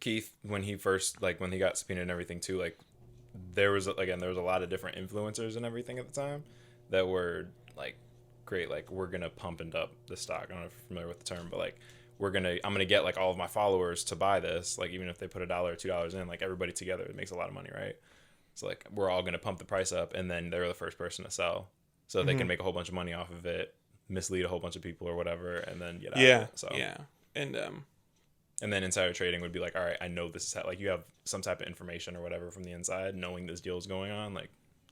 S3: Keith, when he got subpoenaed and everything too, like there was a lot of different influencers and everything at the time that were like, great, like we're gonna pump and up the stock. I don't know if you're familiar with the term, but like I'm gonna get like all of my followers to buy this. Like even if they put $1 or $2 in, like everybody together, it makes a lot of money, right? So like we're all gonna pump the price up, and then they're the first person to sell, so they can make a whole bunch of money off of it. Mislead a whole bunch of people or whatever, and then get out of it. So and then insider trading would be like, all right, I know this is how, like you have some type of information or whatever from the inside, knowing this deal is going on, like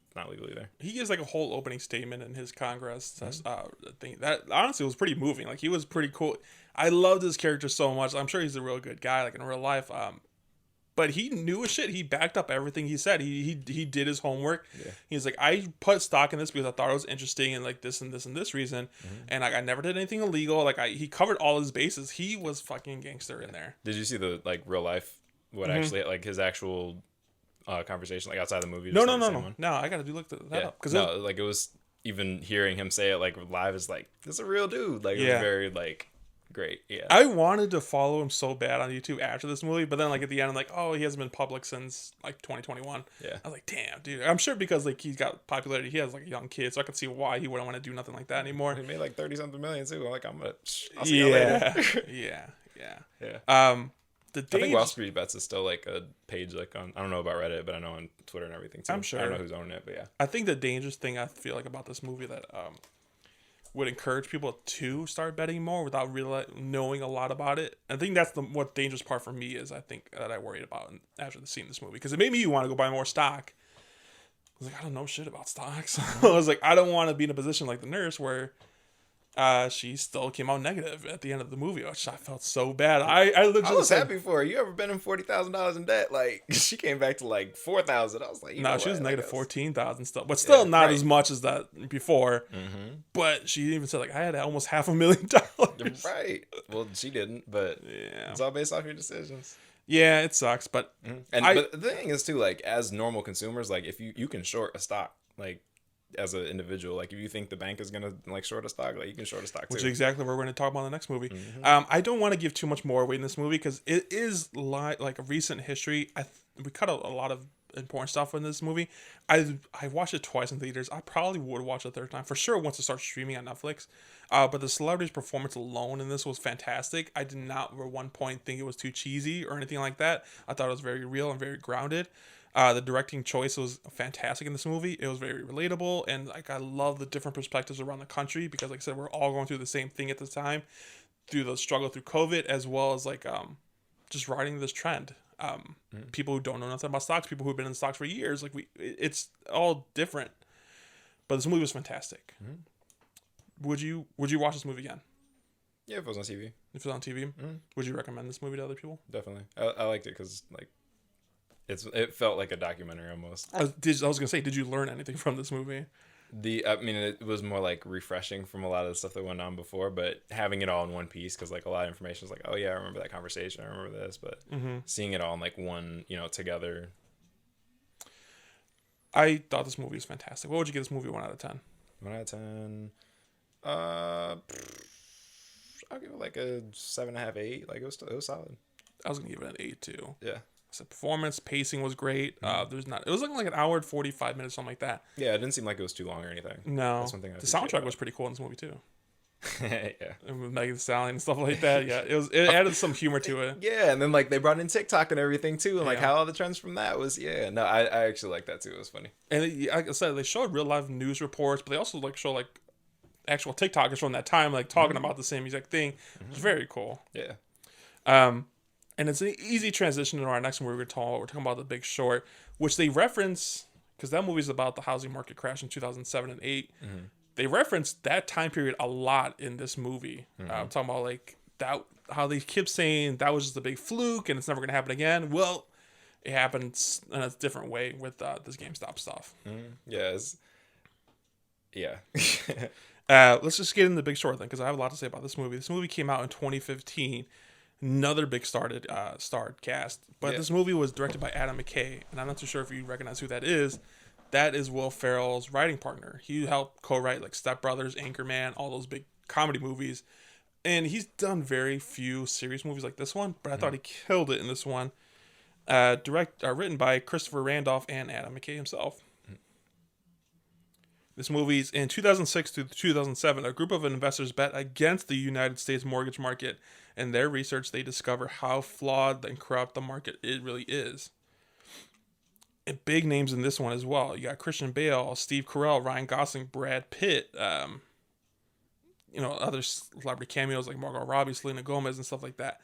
S3: it's not legal either.
S2: He gives like a whole opening statement in his Congress thing that honestly was pretty moving. Like he was pretty cool. I loved his character so much. I'm sure he's a real good guy, like in real life. But he knew his shit. He backed up everything he said. He did his homework. Yeah. He's like, I put stock in this because I thought it was interesting and like this and this and this reason. Mm-hmm. And like I never did anything illegal. Like he covered all his bases. He was fucking gangster in there.
S3: Did you see the like real life? What actually like his actual conversation like outside the movie?
S2: No. I gotta look that up because
S3: it was even hearing him say it like live is like this is a real dude. Like it was very like great. Yeah.
S2: I wanted to follow him so bad on YouTube after this movie, but then like at the end, I'm like, oh, he hasn't been public since like 2021.
S3: Yeah.
S2: I was like, damn, dude. I'm sure because like he's got popularity, he has like a young kid, so I could see why he wouldn't want to do nothing like that anymore.
S3: He made like 30-something million too. I'm like, I'll see you later.
S2: Yeah. The
S3: I think
S2: danger.
S3: Wall Street Bets is still like a page like on, I don't know about Reddit, but I know on Twitter and everything too.
S2: I'm sure.
S3: I don't know who's owning it, but yeah.
S2: I think the dangerous thing I feel like about this movie that would encourage people to start betting more without really knowing a lot about it. I think that's what dangerous part for me is. I think that I worried about after seeing this movie because it made me want to go buy more stock. I was like, I don't know shit about stocks. I was like, I don't want to be in a position like the nurse where she still came out negative at the end of the movie, which I felt so bad. I
S3: was happy for her. You ever been in $40,000 in debt? Like she came back to like 4,000. I was like,
S2: no, she was negative 14,000 still, but still not as much as that before.
S3: Mm-hmm.
S2: But she even said like I had almost $500,000.
S3: Right. Well, she didn't, but
S2: yeah,
S3: it's all based off your decisions.
S2: Yeah, it sucks, but
S3: but the thing is too, like as normal consumers, like if you can short a stock, like. As an individual, like if you think the bank is gonna like short a stock, like you can short a stock too.
S2: Which is exactly what we're going to talk about in the next movie.
S3: Mm-hmm.
S2: I don't want to give too much more away in this movie because it is like a recent history. We cut out a lot of important stuff in this movie. I watched it twice in theaters. I probably would watch it a third time for sure once it starts streaming on Netflix. But the celebrity's performance alone in this was fantastic. I did not at one point think it was too cheesy or anything like that. I thought it was very real and very grounded. The directing choice was fantastic in this movie. It was very relatable, and like I love the different perspectives around the country because, like I said, we're all going through the same thing at the time, through the struggle through COVID, as well as like just riding this trend. People who don't know nothing about stocks, people who've been in stocks for years, like it's all different. But this movie was fantastic. Would you watch this movie again?
S3: Yeah, if it was on TV.
S2: If it was on TV, would you recommend this movie to other people?
S3: Definitely, I liked it because like. It felt like a documentary almost.
S2: I was gonna say, did you learn anything from this movie?
S3: I mean, it was more like refreshing from a lot of the stuff that went on before, but having it all in one piece because like a lot of information was like, oh yeah, I remember that conversation, I remember this, but seeing it all in like one, together.
S2: I thought this movie was fantastic. What would you give this movie 1 out of 10? 1 out of
S3: 10. I'll give it like a 7.5, 8. Like it was solid.
S2: I was gonna give it an 8 too.
S3: Yeah.
S2: So performance, pacing was great. It was looking like an hour and 45 minutes, something like that.
S3: Yeah, it didn't seem like it was too long or anything.
S2: No. That's one thing the soundtrack was pretty cool in this movie too.
S3: Yeah.
S2: And with Megan Thee Stallion and stuff like that. Yeah. It added some humor to it.
S3: Yeah, and then like they brought in TikTok and everything too, and like how all the trends from that was no, I actually like that too. It was funny.
S2: And like I said, they showed real live news reports, but they also like show like actual TikTokers from that time, like talking about the same exact thing. It was very cool.
S3: Yeah.
S2: And it's an easy transition to our next movie we're talking about The Big Short, which they reference, because that movie's about the housing market crash in 2007 and 2008. They reference that time period a lot in this movie. I'm talking about like that, how they keep saying that was just a big fluke and it's never going to happen again. Well, it happens in a different way with this GameStop stuff.
S3: Yes. Yeah.
S2: Let's just get into The Big Short then, because I have a lot to say about this movie. This movie came out in 2015. Another big starred cast. But this movie was directed by Adam McKay, and I'm not too sure if you recognize who that is. That is Will Ferrell's writing partner. He helped co-write like Step Brothers, Anchorman, all those big comedy movies. And he's done very few serious movies like this one, but I thought he killed it in this one. Written by Christopher Randolph and Adam McKay himself. This movie's in 2006 to 2007. A group of investors bet against the United States mortgage market. In their research, they discover how flawed and corrupt the market it really is. And big names in this one as well. You got Christian Bale, Steve Carell, Ryan Gosling, Brad Pitt. Other celebrity cameos like Margot Robbie, Selena Gomez, and stuff like that.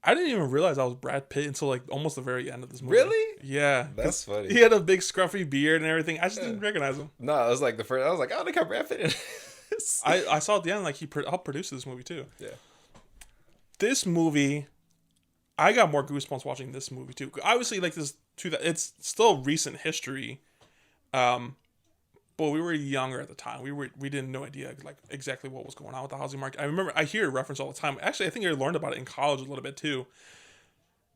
S2: I didn't even realize I was Brad Pitt until like almost the very end of this movie.
S3: Really?
S2: Yeah.
S3: That's funny.
S2: He had a big scruffy beard and everything. I just didn't recognize him.
S3: No, I was like I was like, oh, they got Brad Pitt in.
S2: I saw at the end like he helped produce this movie too.
S3: Yeah.
S2: This movie, I got more goosebumps watching this movie too. Obviously, like it's still recent history, but we were younger at the time. We didn't know idea like exactly what was going on with the housing market. I remember I hear it referenced all the time. Actually, I think I learned about it in college a little bit too.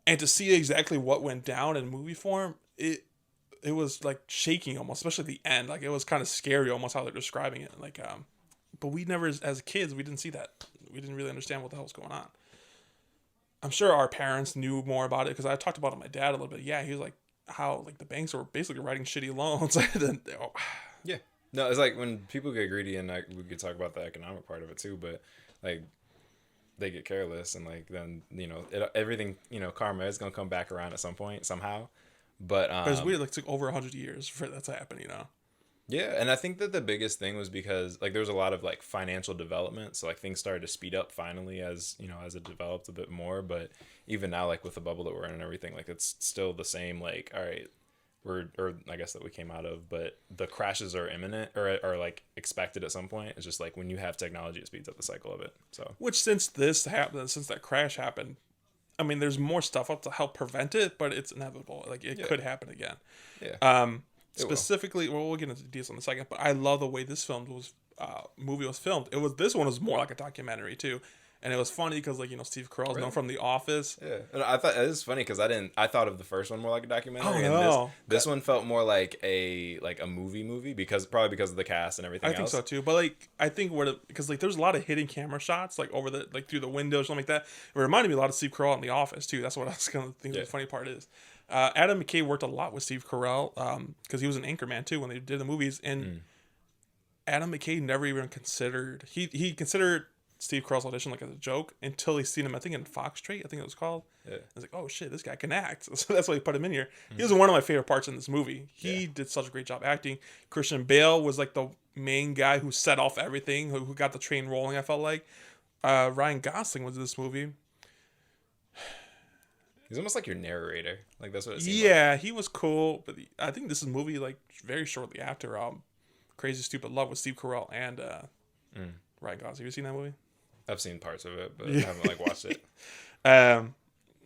S2: And to see exactly what went down in movie form, it was like shaking almost, especially at the end. Like it was kind of scary almost how they're describing it. Like but we never, as kids, we didn't see that. we didn't really understand what the hell was going on. I'm sure our parents knew more about it because I talked about it with my dad a little bit. Yeah, he was like, how like the banks were basically writing shitty loans.
S3: Yeah. No, it's like when people get greedy, and like we could talk about the economic part of it too, but like they get careless, and like then everything karma is gonna come back around at some point somehow. But
S2: it's weird. Like it took over 100 years for that to happen.
S3: Yeah, and I think that the biggest thing was because like there was a lot of like financial development, so like things started to speed up finally as as it developed a bit more. But even now, like with the bubble that we're in and everything, like it's still the same. Like, all right, or I guess that we came out of, but the crashes are imminent or are like expected at some point. It's just like when you have technology, it speeds up the cycle of it. So
S2: which since that crash happened, I mean, there's more stuff up to help prevent it, but it's inevitable. Like it could happen again.
S3: Yeah.
S2: Specifically, we'll get into details in a second, but I love the way this movie was filmed. This one was more like a documentary too, and it was funny because Steve Carell's known from The Office.
S3: Yeah, and I thought it was funny because I thought of the first one more like a documentary.
S2: Oh no,
S3: and this one felt more like a movie because of the cast and everything.
S2: I think so too, but like I think because like there's a lot of hidden camera shots like over the through the windows, something like that. It reminded me a lot of Steve Carell in The Office too. That's what I was gonna think. The funny part is. Adam McKay worked a lot with Steve Carell because he was an anchorman too when they did the movies, and Adam McKay never even considered he considered Steve Carell's audition like as a joke until he seen him, I think in Fox Trade, I think it was called. Yeah. I was like, oh shit, this guy can act. So that's why he put him in here. He was one of my favorite parts in this movie. He did such a great job acting. Christian Bale was like the main guy who set off everything, who got the train rolling. I felt like Ryan Gosling was in this movie.
S3: He's almost like your narrator. Like that's what it seemed
S2: like. He was cool, but I think this is a movie like very shortly after Crazy Stupid Love with Steve Carell and Ryan Gosling. Have you seen that movie?
S3: I've seen parts of it, but I haven't like watched it.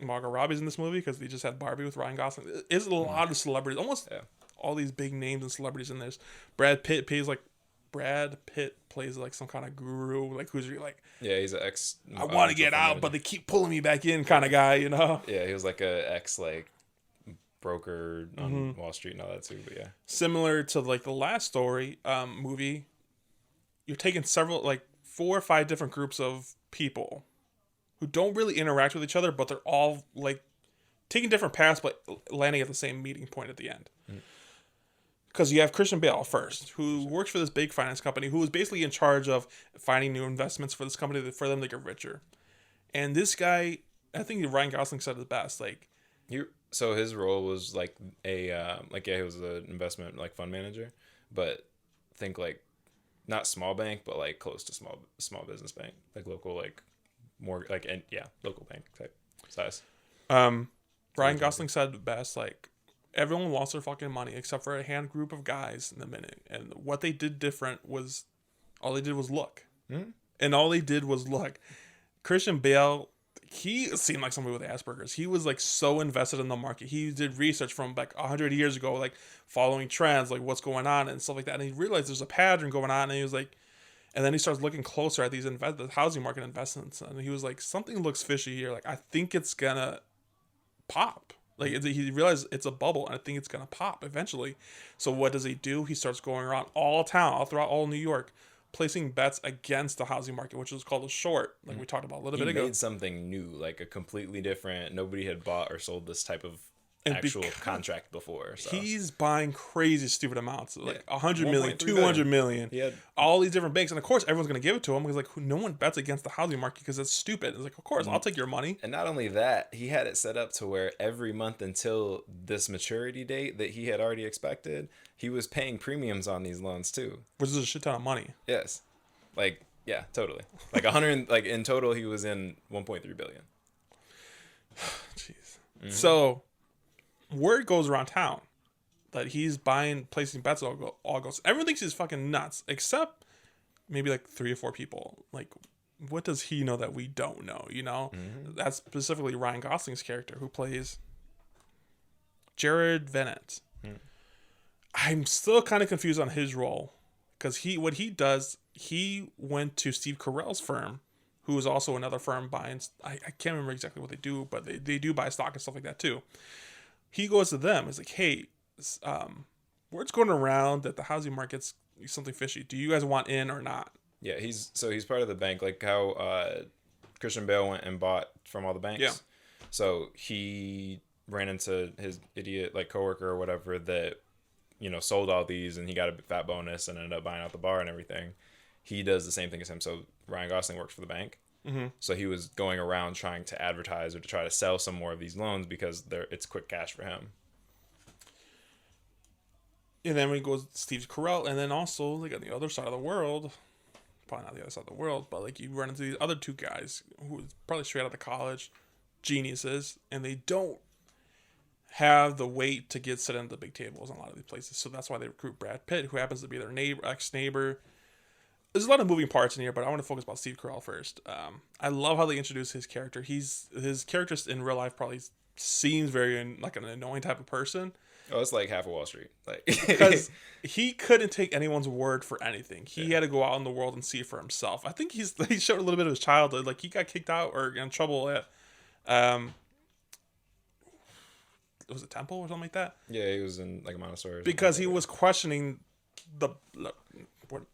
S2: Margot Robbie's in this movie because they just had Barbie with Ryan Gosling. There's a lot of celebrities, almost all these big names and celebrities in this. Brad Pitt plays like some kind of guru, like who's like
S3: he's an ex.
S2: I want to get out, but they keep pulling me back in, kind of guy, Yeah,
S3: he was like a ex like broker on Wall Street and all that too. But
S2: similar to like the last story movie, you're taking several like 4 or 5 different groups of people who don't really interact with each other, but they're all like taking different paths, but landing at the same meeting point at the end. Because you have Christian Bale first, who works for this big finance company, who is basically in charge of finding new investments for this company for them to get richer. And this guy, I think Ryan Gosling said it best. Like,
S3: so his role was like he was an investment like fund manager, but think like not small bank, but like close to small business bank, like local, like more like local bank type size.
S2: Ryan Gosling said it best, like. Everyone wants their fucking money except for a hand group of guys in the minute. And what they did different was all they did was look. And all they did was look. Christian Bale, he seemed like somebody with Asperger's. He was like so invested in the market. He did research from like 100 years ago, like following trends, like what's going on and stuff like that. And he realized there's a pattern going on. And he was like, and then he starts looking closer at the housing market investments. And he was like, something looks fishy here. Like, I think it's gonna pop. Like, he realized it's a bubble, and I think it's going to pop eventually. So what does he do? He starts going around all throughout all New York, placing bets against the housing market, which is called a short, like we talked about a little bit ago.
S3: He made something new, like a completely different, nobody had bought or sold this type of actual contract before. So.
S2: He's buying crazy stupid amounts, like 100 million, 200 million, all these different banks. And of course, everyone's going to give it to him because like no one bets against the housing market because it's stupid. It's like, of course, I'll take your money.
S3: And not only that, he had it set up to where every month until this maturity date that he had already expected, he was paying premiums on these loans too.
S2: Which is a shit ton of money.
S3: Yes. Like, yeah, totally. Like 100, like in total, he was in 1.3 billion.
S2: Jeez. So word goes around town that he's placing bets all goes. Everyone thinks he's fucking nuts, except maybe like 3 or 4 people. Like, what does he know that we don't know? That's specifically Ryan Gosling's character, who plays Jared Vennett. I'm still kind of confused on his role because what he does, he went to Steve Carell's firm, who is also another firm buying. I can't remember exactly what they do, but they do buy stock and stuff like that too. He goes to them. He's like, hey, word's going around that the housing market's something fishy. Do you guys want in or not?
S3: Yeah, he's part of the bank, like how Christian Bale went and bought from all the banks.
S2: Yeah.
S3: So he ran into his idiot like coworker or whatever that, you know, sold all these, and he got a fat bonus and ended up buying out the bar and everything. He does the same thing as him. So Ryan Gosling works for the bank.
S2: Mm-hmm.
S3: So he was going around trying to advertise or to try to sell some more of these loans because it's quick cash for him.
S2: And then we go to Steve Carell, and then also like on the other side of the world, probably not the other side of the world, but like you run into these other two guys who probably straight out of college, geniuses, and they don't have the weight to get set into the big tables in a lot of these places. So that's why they recruit Brad Pitt, who happens to be their ex-neighbor. There's a lot of moving parts in here, but I want to focus about Steve Carell first. I love how they introduce his character. His character in real life probably seems very like an annoying type of person.
S3: Oh, it's like half of Wall Street. Like
S2: because he couldn't take anyone's word for anything. He had to go out in the world and see it for himself. I think he showed a little bit of his childhood. Like he got kicked out or in trouble at was it Temple or something like that?
S3: Yeah, he was in like a Montessori.
S2: Because he was questioning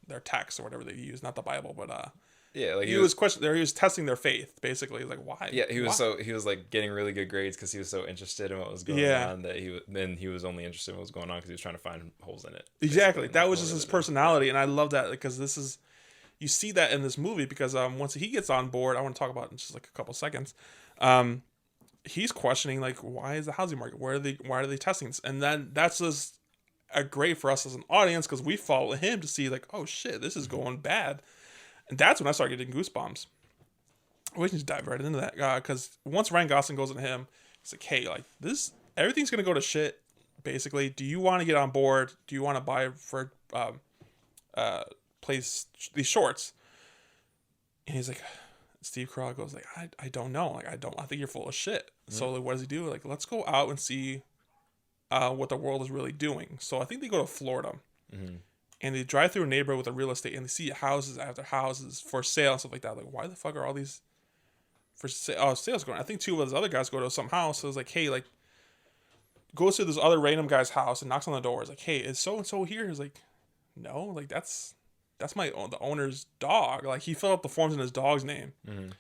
S2: their text or whatever they use, not the Bible, but
S3: yeah, like
S2: he was questioning. He was testing their faith, basically. Like why?
S3: Yeah, he was
S2: why?
S3: he was like getting really good grades because he was so interested in what was going on that he was only interested in what was going on because he was trying to find holes in it.
S2: Exactly, that was just his personality, and I love that because this is you see that in this movie because once he gets on board, I want to talk about it in just like a couple seconds. He's questioning like why is the housing market? Why are they testing this? And then that's just great for us as an audience because we follow him to see like, oh shit, this is going bad. And that's when I started getting goosebumps. We can just dive right into that because once Ryan Gosling goes into him, it's like, hey, like this, everything's gonna go to shit. Basically, do you want to get on board? Do you want to buy for place these shorts? And he's like, Steve Carell goes like, I don't know, like I think you're full of shit. Mm-hmm. So like, what does he do? Like, let's go out and see what the world is really doing. So I think they go to Florida. Mm-hmm. And they drive through a neighborhood with a real estate, and they see houses after houses for sale and stuff like that. Like, why the fuck are all these for sales going? I think two of those other guys go to some house. So it's like, hey, like, goes to this other random guy's house and knocks on the door. It's like, hey, is so and so here? He's like, no, like that's the owner's dog. Like he filled out the forms in his dog's name.
S3: Mm-hmm.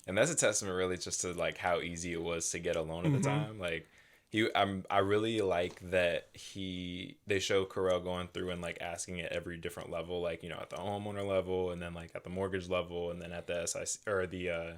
S3: And that's a testament, really, just to like how easy it was to get a loan at the time. Like. I really like that they show Carell going through and like asking at every different level, like, you know, at the homeowner level and then like at the mortgage level and then at the SIC or the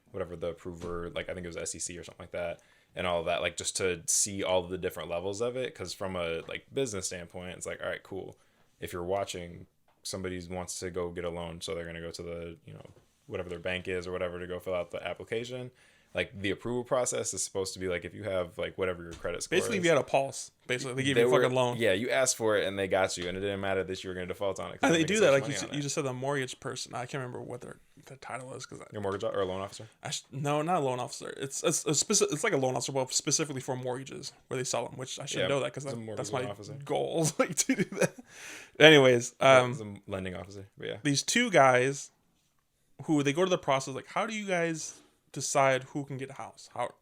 S3: whatever the approver, like I think it was SEC or something like that, and all of that, like just to see all of the different levels of it. Because from a like business standpoint, it's like, all right, cool. If you're watching, somebody wants to go get a loan, so they're gonna go to the, you know, whatever their bank is or whatever to go fill out the application. Like the approval process is supposed to be like if you have like whatever your credit score
S2: basically
S3: is.
S2: If you had a pulse, basically they give you a fucking loan.
S3: Yeah, you asked for it and they got you, and it didn't matter that you were going to default on it.
S2: And they do that like you just said the mortgage person. I can't remember what their title is because
S3: your mortgage or a loan officer.
S2: No, not a loan officer. It's like a loan officer, but specifically for mortgages where they sell them. Which I should know that because that's my goal, like to do that. Anyways,
S3: it's a lending officer. But yeah,
S2: these two guys who they go to the process like, how do you guys decide who can get a house? How?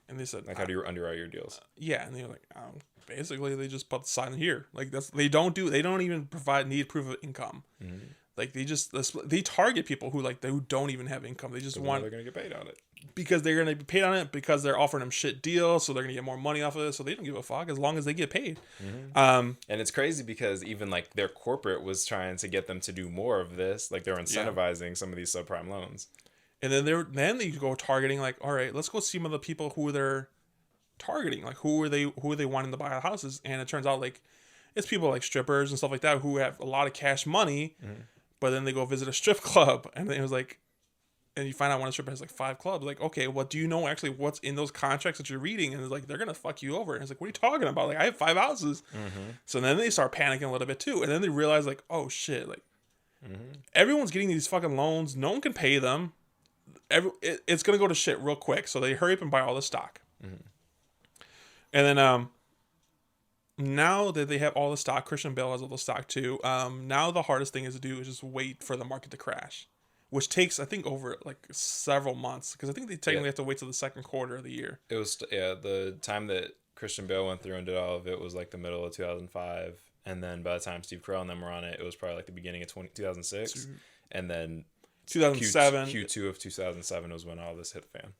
S2: And they said,
S3: like, how do you underwrite your deals?
S2: Yeah, and they're like, basically they just put the sign here. Like they don't even need proof of income. Mm-hmm. Like they target people who don't even have income. They just want
S3: they're gonna get paid on it
S2: because they're gonna be paid on it because they're offering them shit deals, so they're gonna get more money off of it. So they don't give a fuck as long as they get paid.
S3: Mm-hmm. And it's crazy because even like their corporate was trying to get them to do more of this. Like they're incentivizing some of these subprime loans.
S2: And then they go targeting like, all right, let's go see some of the people who they're targeting, like who are they wanting to buy houses, and it turns out like it's people like strippers and stuff like that who have a lot of cash money, but then they go visit a strip club, and it was like, and you find out one of the stripper has like 5 clubs. Like, okay, well, do you know actually what's in those contracts that you're reading? And it's like they're gonna fuck you over. And it's like, what are you talking about? Like, I have 5 houses. So then they start panicking a little bit too, and then they realize like, oh shit, like everyone's getting these fucking loans. No one can pay them. It's gonna go to shit real quick, so they hurry up and buy all the stock. And then now that they have all the stock, Christian Bale has all the stock too. Now the hardest thing is to do is just wait for the market to crash, which takes I think over like several months because I think they technically have to wait till the second quarter of the year. It was
S3: the time that Christian Bale went through and did all of it was like the middle of 2005, and then by the time Steve Carell and them were on it, it was probably like the beginning of 2006. And then
S2: 2007.
S3: Q2 of 2007 was when all this hit the fan.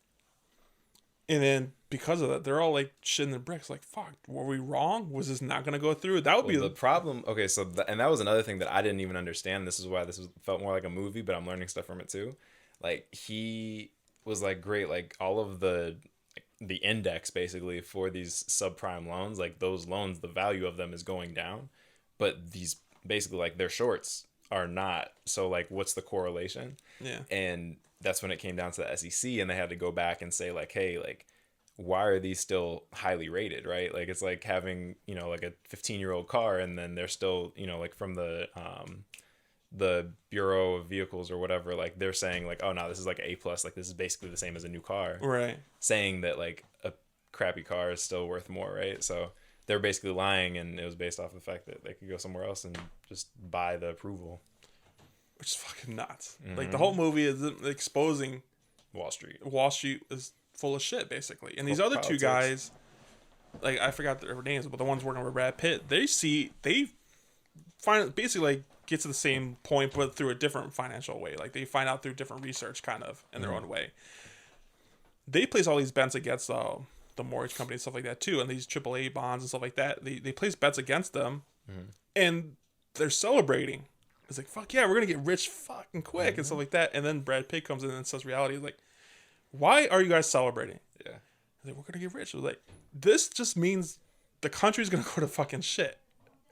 S2: And then because of that, they're all like shitting the bricks. Like, fuck, were we wrong? Was this not going to go through? That would be
S3: the problem. Okay, so and that was another thing that I didn't even understand. This is why felt more like a movie, but I'm learning stuff from it too. Like, he was like, great, like all of the index basically for these subprime loans, like those loans, the value of them is going down, but these basically like their shorts are not. So like, what's the correlation?
S2: Yeah.
S3: And that's when it came down to the SEC, and they had to go back and say like, hey, like, why are these still highly rated, right? Like, it's like having, you know, like a 15-year-old car, and then they're still, you know, like from the Bureau of Vehicles or whatever, like they're saying like, oh no, this is like A plus, like this is basically the same as a new car,
S2: right?
S3: Saying that like a crappy car is still worth more, right? So they're basically lying, and it was based off the fact that they could go somewhere else and just buy the approval.
S2: Which is fucking nuts. Like, the whole movie is exposing
S3: Wall Street.
S2: Wall Street is full of shit, basically. And these other two guys, like, I forgot their names, but the ones working with Brad Pitt, they find basically like get to the same point, but through a different financial way. Like, they find out through different research, kind of in their own way. They place all these bets against the mortgage company and stuff like that too, and these AAA bonds and stuff like that. They place bets against them, and they're celebrating. It's like, fuck yeah, we're gonna get rich fucking quick and stuff like that. And then Brad Pitt comes in and says reality. Like, why are you guys celebrating?
S3: Yeah.
S2: Like, we're gonna get rich. Like, this just means the country's gonna go to fucking shit.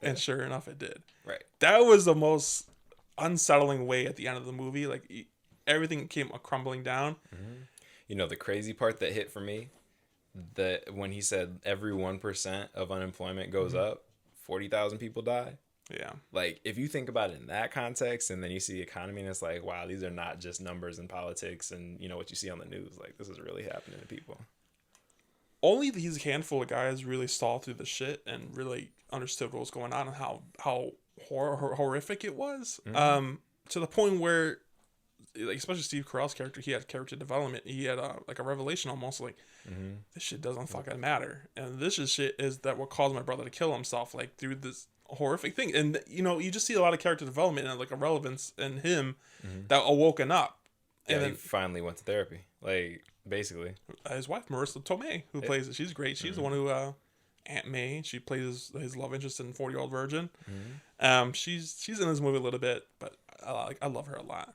S2: Yeah. And sure enough, it did.
S3: Right.
S2: That was the most unsettling way at the end of the movie. Like, everything came crumbling down.
S3: You know, the crazy part that hit for me, that when he said every 1% of unemployment goes up, 40,000 people die.
S2: Yeah.
S3: Like, if you think about it in that context, and then you see the economy, and it's like, wow, these are not just numbers in politics and, you know, what you see on the news. Like, this is really happening to people.
S2: Only these handful of guys really saw through the shit and really understood what was going on and how horrific it was. To the point where, like, especially Steve Carell's character, he had character development. He had like a revelation almost, like, this shit doesn't fucking matter. And this shit is that what caused my brother to kill himself, like, through this horrific thing. And, you know, you just see a lot of character development and like a relevance in him that awoken up.
S3: Yeah,
S2: and then
S3: he finally went to therapy, like, basically.
S2: His wife, Marissa Tomei, who plays it, she's great. She's the one who Aunt May, she plays his love interest in 40-Year-Old Virgin. She's in this movie a little bit, but I love her a lot.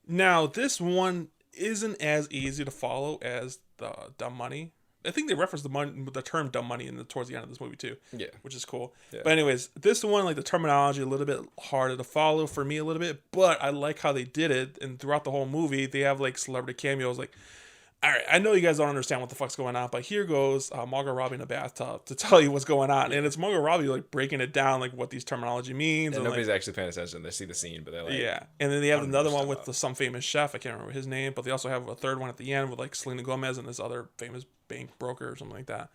S2: Now this one isn't as easy to follow as the Dumb Money. I think they reference the term dumb money towards the end of this movie too. Yeah. Which is cool. Yeah. But anyways, this one, like, the terminology a little bit harder to follow for me a little bit, but I like how they did it. And throughout the whole movie, they have like celebrity cameos. Like, all right, I know you guys don't understand what the fuck's going on, but here goes Margot Robbie in a bathtub to tell you what's going on. And it's Margot Robbie like breaking it down, like what these terminology means.
S3: And nobody's actually paying attention. They see the scene, but they're like,
S2: yeah. And then they have another one with some famous chef. I can't remember his name, but they also have a third one at the end with like Selena Gomez and this other famous bank broker or something like that.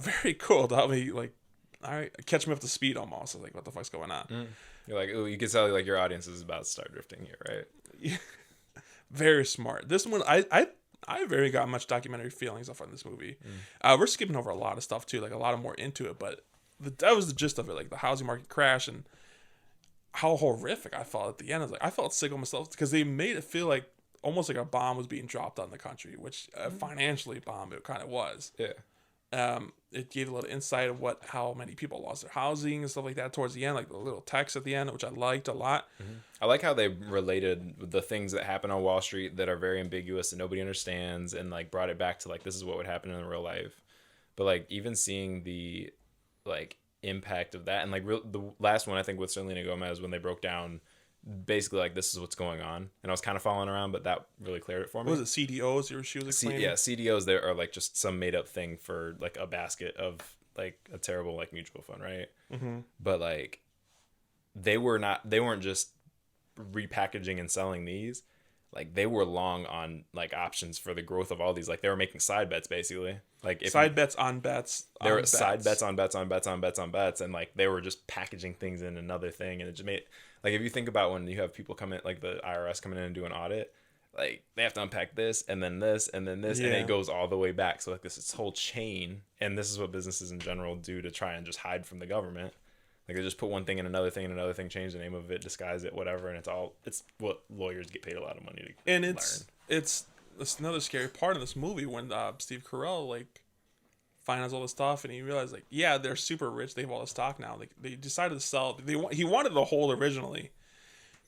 S2: Very cool to help me, like, all right, catch me up to speed almost. Like, what the fuck's going on?
S3: You're like, oh, you can tell like your audience is about to start drifting here, right?
S2: Yeah. Very smart. This one, I very got much documentary feelings off on this movie. We're skipping over a lot of stuff too, like a lot of more into it, but that was the gist of it, like the housing market crash and how horrific I felt at the end. I felt sick of myself because they made it feel like almost like a bomb was being dropped on the country, which financially bomb it kind of was. Yeah. It gave a little insight of how many people lost their housing and stuff like that towards the end, like the little text at the end, which I liked a lot.
S3: I like how they related the things that happen on Wall Street that are very ambiguous and nobody understands, and like brought it back to like, this is what would happen in real life. But like, even seeing the like impact of that, and like the last one I think with Selena Gomez, when they broke down basically like, this is what's going on, and I was kind of following around, but that really cleared it for me.
S2: What was it, CDOs she was explaining?
S3: Yeah, CDOs, there are like just some made up thing for like a basket of like a terrible like mutual fund, right? But like, they weren't just repackaging and selling these, like they were long on like options for the growth of all these. Like, they were making side bets basically, like
S2: bets on bets.
S3: They were side bets on bets on bets on bets on bets, and like they were just packaging things in another thing, and it just made, like, if you think about when you have people come in, like the IRS coming in and do an audit, like they have to unpack this and then this and then this, and it goes all the way back. So like this whole chain, and this is what businesses in general do to try and just hide from the government. Like they just put one thing in another thing and another thing, change the name of it, disguise it, whatever, and it's what lawyers get paid a lot of money to
S2: and
S3: learn.
S2: It's another scary part of this movie when Steve Carell like finds all the stuff and he realizes like, yeah, they're super rich, they have all the stock now. Like they decided to sell. He wanted the hold originally,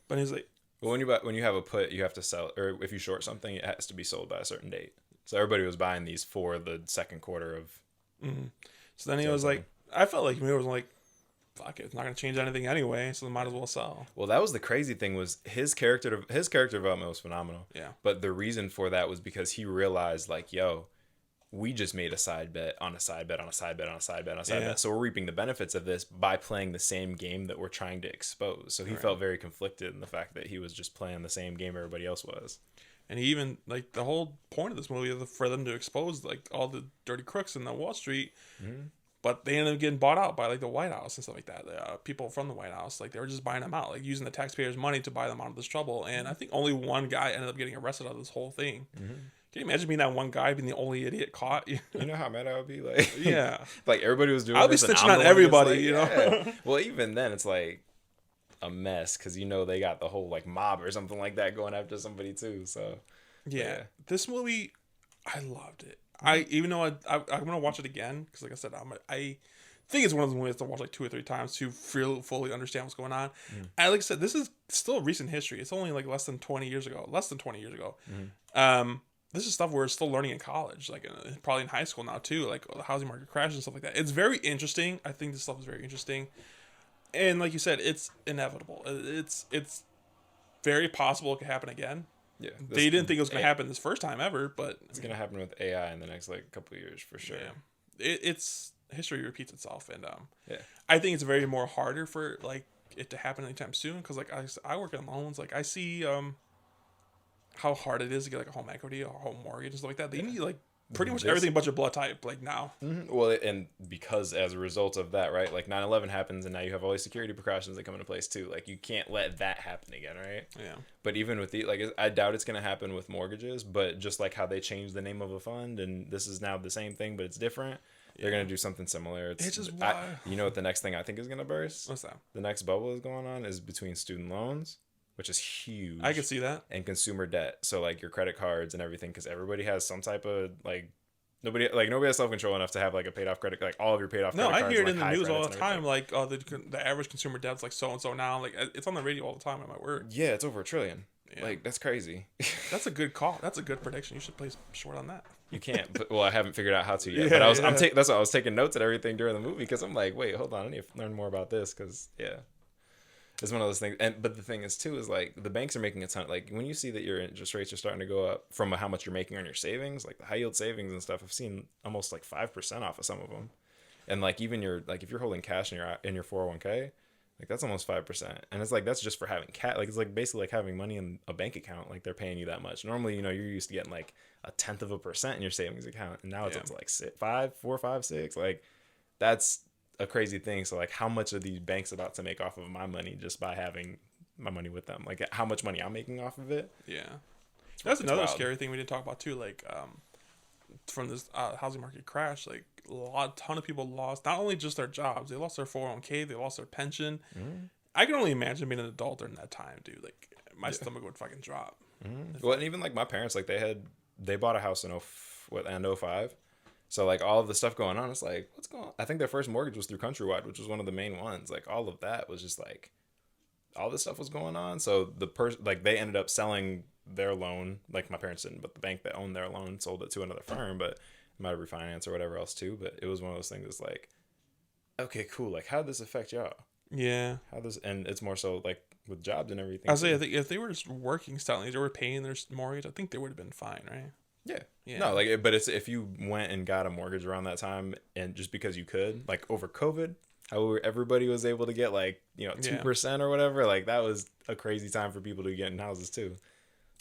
S2: but he's like,
S3: well, when you have a put, you have to sell, or if you short something, it has to be sold by a certain date. So everybody was buying these for the second quarter of.
S2: Mm-hmm. So then he was like, I felt like he was like, fuck it, it's not gonna change anything anyway, so they might as well sell.
S3: Well, that was the crazy thing, was his character development was phenomenal.
S2: Yeah.
S3: But the reason for that was because he realized like, yo, we just made a side bet on a side bet on a side bet on a side bet on a side bet. So we're reaping the benefits of this by playing the same game that we're trying to expose. So he felt very conflicted in the fact that he was just playing the same game everybody else was.
S2: And he even, like, the whole point of this movie is for them to expose, like, all the dirty crooks in the Wall Street. Mm-hmm. But they ended up getting bought out by, like, the White House and stuff like that. The people from the White House, like, they were just buying them out, like, using the taxpayers' money to buy them out of this trouble. And I think only one guy ended up getting arrested out of this whole thing. Mm-hmm. Can you imagine being that one guy being the only idiot caught?
S3: You know how mad I would be? Like,
S2: yeah.
S3: Like, everybody was doing
S2: I'll be snitching on everybody, like, you know?
S3: Yeah. Well, even then, it's like a mess because, you know, they got the whole, like, mob or something like that going after somebody, too, so...
S2: Yeah, this movie, I loved it. Even though I'm gonna watch it again because, like I said, I think it's one of those movies to watch like 2 or 3 times to fully understand what's going on. And like I said, this is still recent history. It's only like less than 20 years ago. This is stuff we're still learning in college, like probably in high school now too, like the housing market crash and stuff like that. It's very interesting. I think this stuff is very interesting, and like you said, it's inevitable. It's very possible it could happen again.
S3: Yeah,
S2: they didn't think it was going to happen this first time ever, but
S3: it's going to happen with AI in the next like couple of years for sure.
S2: Yeah, it's history repeats itself, and I think it's very more harder for like it to happen anytime soon because like I work in loans, like I see how hard it is to get like a home equity or a home mortgage and stuff like that. They need like pretty much everything but your blood type like now.
S3: Mm-hmm. Well, and because as a result of that, right, like 9/11 happens and now you have all these security precautions that come into place too. Like you can't let that happen again, right?
S2: Yeah.
S3: But even with I doubt it's going to happen with mortgages, but just like how they changed the name of a fund and this is now the same thing but it's different, they're going to do something similar. It's just you know what the next thing I think is going to burst?
S2: What's that?
S3: The next bubble is going on is between student loans, which is huge.
S2: I can see that.
S3: And consumer debt. So like your credit cards and everything, because everybody has some type of like nobody has self-control enough to have like a paid off credit, like all of your paid off credit cards.
S2: No, I hear it in
S3: like
S2: the news all the time. Like the average consumer debt's like so and so now. Like it's on the radio all the time at my work.
S3: Yeah, it's over $1 trillion. Yeah. Like that's crazy.
S2: That's a good call. That's a good prediction. You should place short on that.
S3: You can't. But, well, I haven't figured out how to yet. Yeah, but that's why I was taking notes and everything during the movie because I'm like, wait, hold on, I need to learn more about this because it's one of those things. But the thing is too is like the banks are making a ton. Like when you see that your interest rates are starting to go up from how much you're making on your savings, like the high yield savings and stuff, I've seen almost like 5% off of some of them, and like even if you're holding cash in your 401k. Like that's almost 5%, and it's like that's just for having like it's like basically like having money in a bank account. Like they're paying you that much. Normally, you know, you're used to getting like 0.1% in your savings account, and now it's up to like 5, 4, 5, 6. Like that's a crazy thing. So like, how much are these banks about to make off of my money just by having my money with them? Like how much money I'm making off of it?
S2: Yeah, that's another scary thing we didn't talk about too. Like from this housing market crash, like ton of people lost not only just their jobs, they lost their 401k, they lost their pension. I can only imagine being an adult during that time, dude. Like my stomach would fucking drop.
S3: Well, and even like my parents, like they bought a house in 05. So like all of the stuff going on, it's like, what's going on? I think their first mortgage was through Countrywide, which was one of the main ones. Like all of that was just like all this stuff was going on. So the person, like they ended up selling their loan, like my parents didn't, but the bank that owned their loan sold it to another firm, but it might have refinanced or whatever else too. But it was one of those things that's like, okay, cool. Like how did this affect y'all?
S2: Yeah.
S3: And it's more so like with jobs and everything.
S2: I say, I think if they were just working steadily, they were paying their mortgage, I think they would have been fine, right?
S3: Yeah. No, like, but it's if you went and got a mortgage around that time and just because you could, like over COVID, how everybody was able to get like, 2% or whatever, like that was a crazy time for people to get in houses too.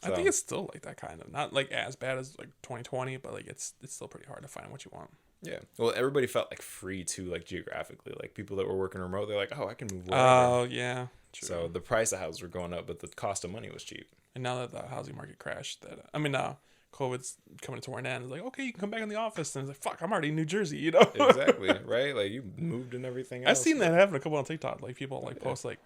S3: So,
S2: I think it's still like that kind of, not like as bad as like 2020, but like it's still pretty hard to find what you want.
S3: Yeah. Well, everybody felt like free too, like geographically, like people that were working remote, they're like, oh, I can move wherever.
S2: Oh yeah. True.
S3: So the price of houses were going up, but the cost of money was cheap.
S2: And now that the housing market crashed, COVID's coming to an end. It's like, okay, you can come back in the office. And it's like, fuck, I'm already in New Jersey, you know?
S3: Exactly, right? Like, you moved and everything else.
S2: I've seen that happen a couple on TikTok. Like, people like post like,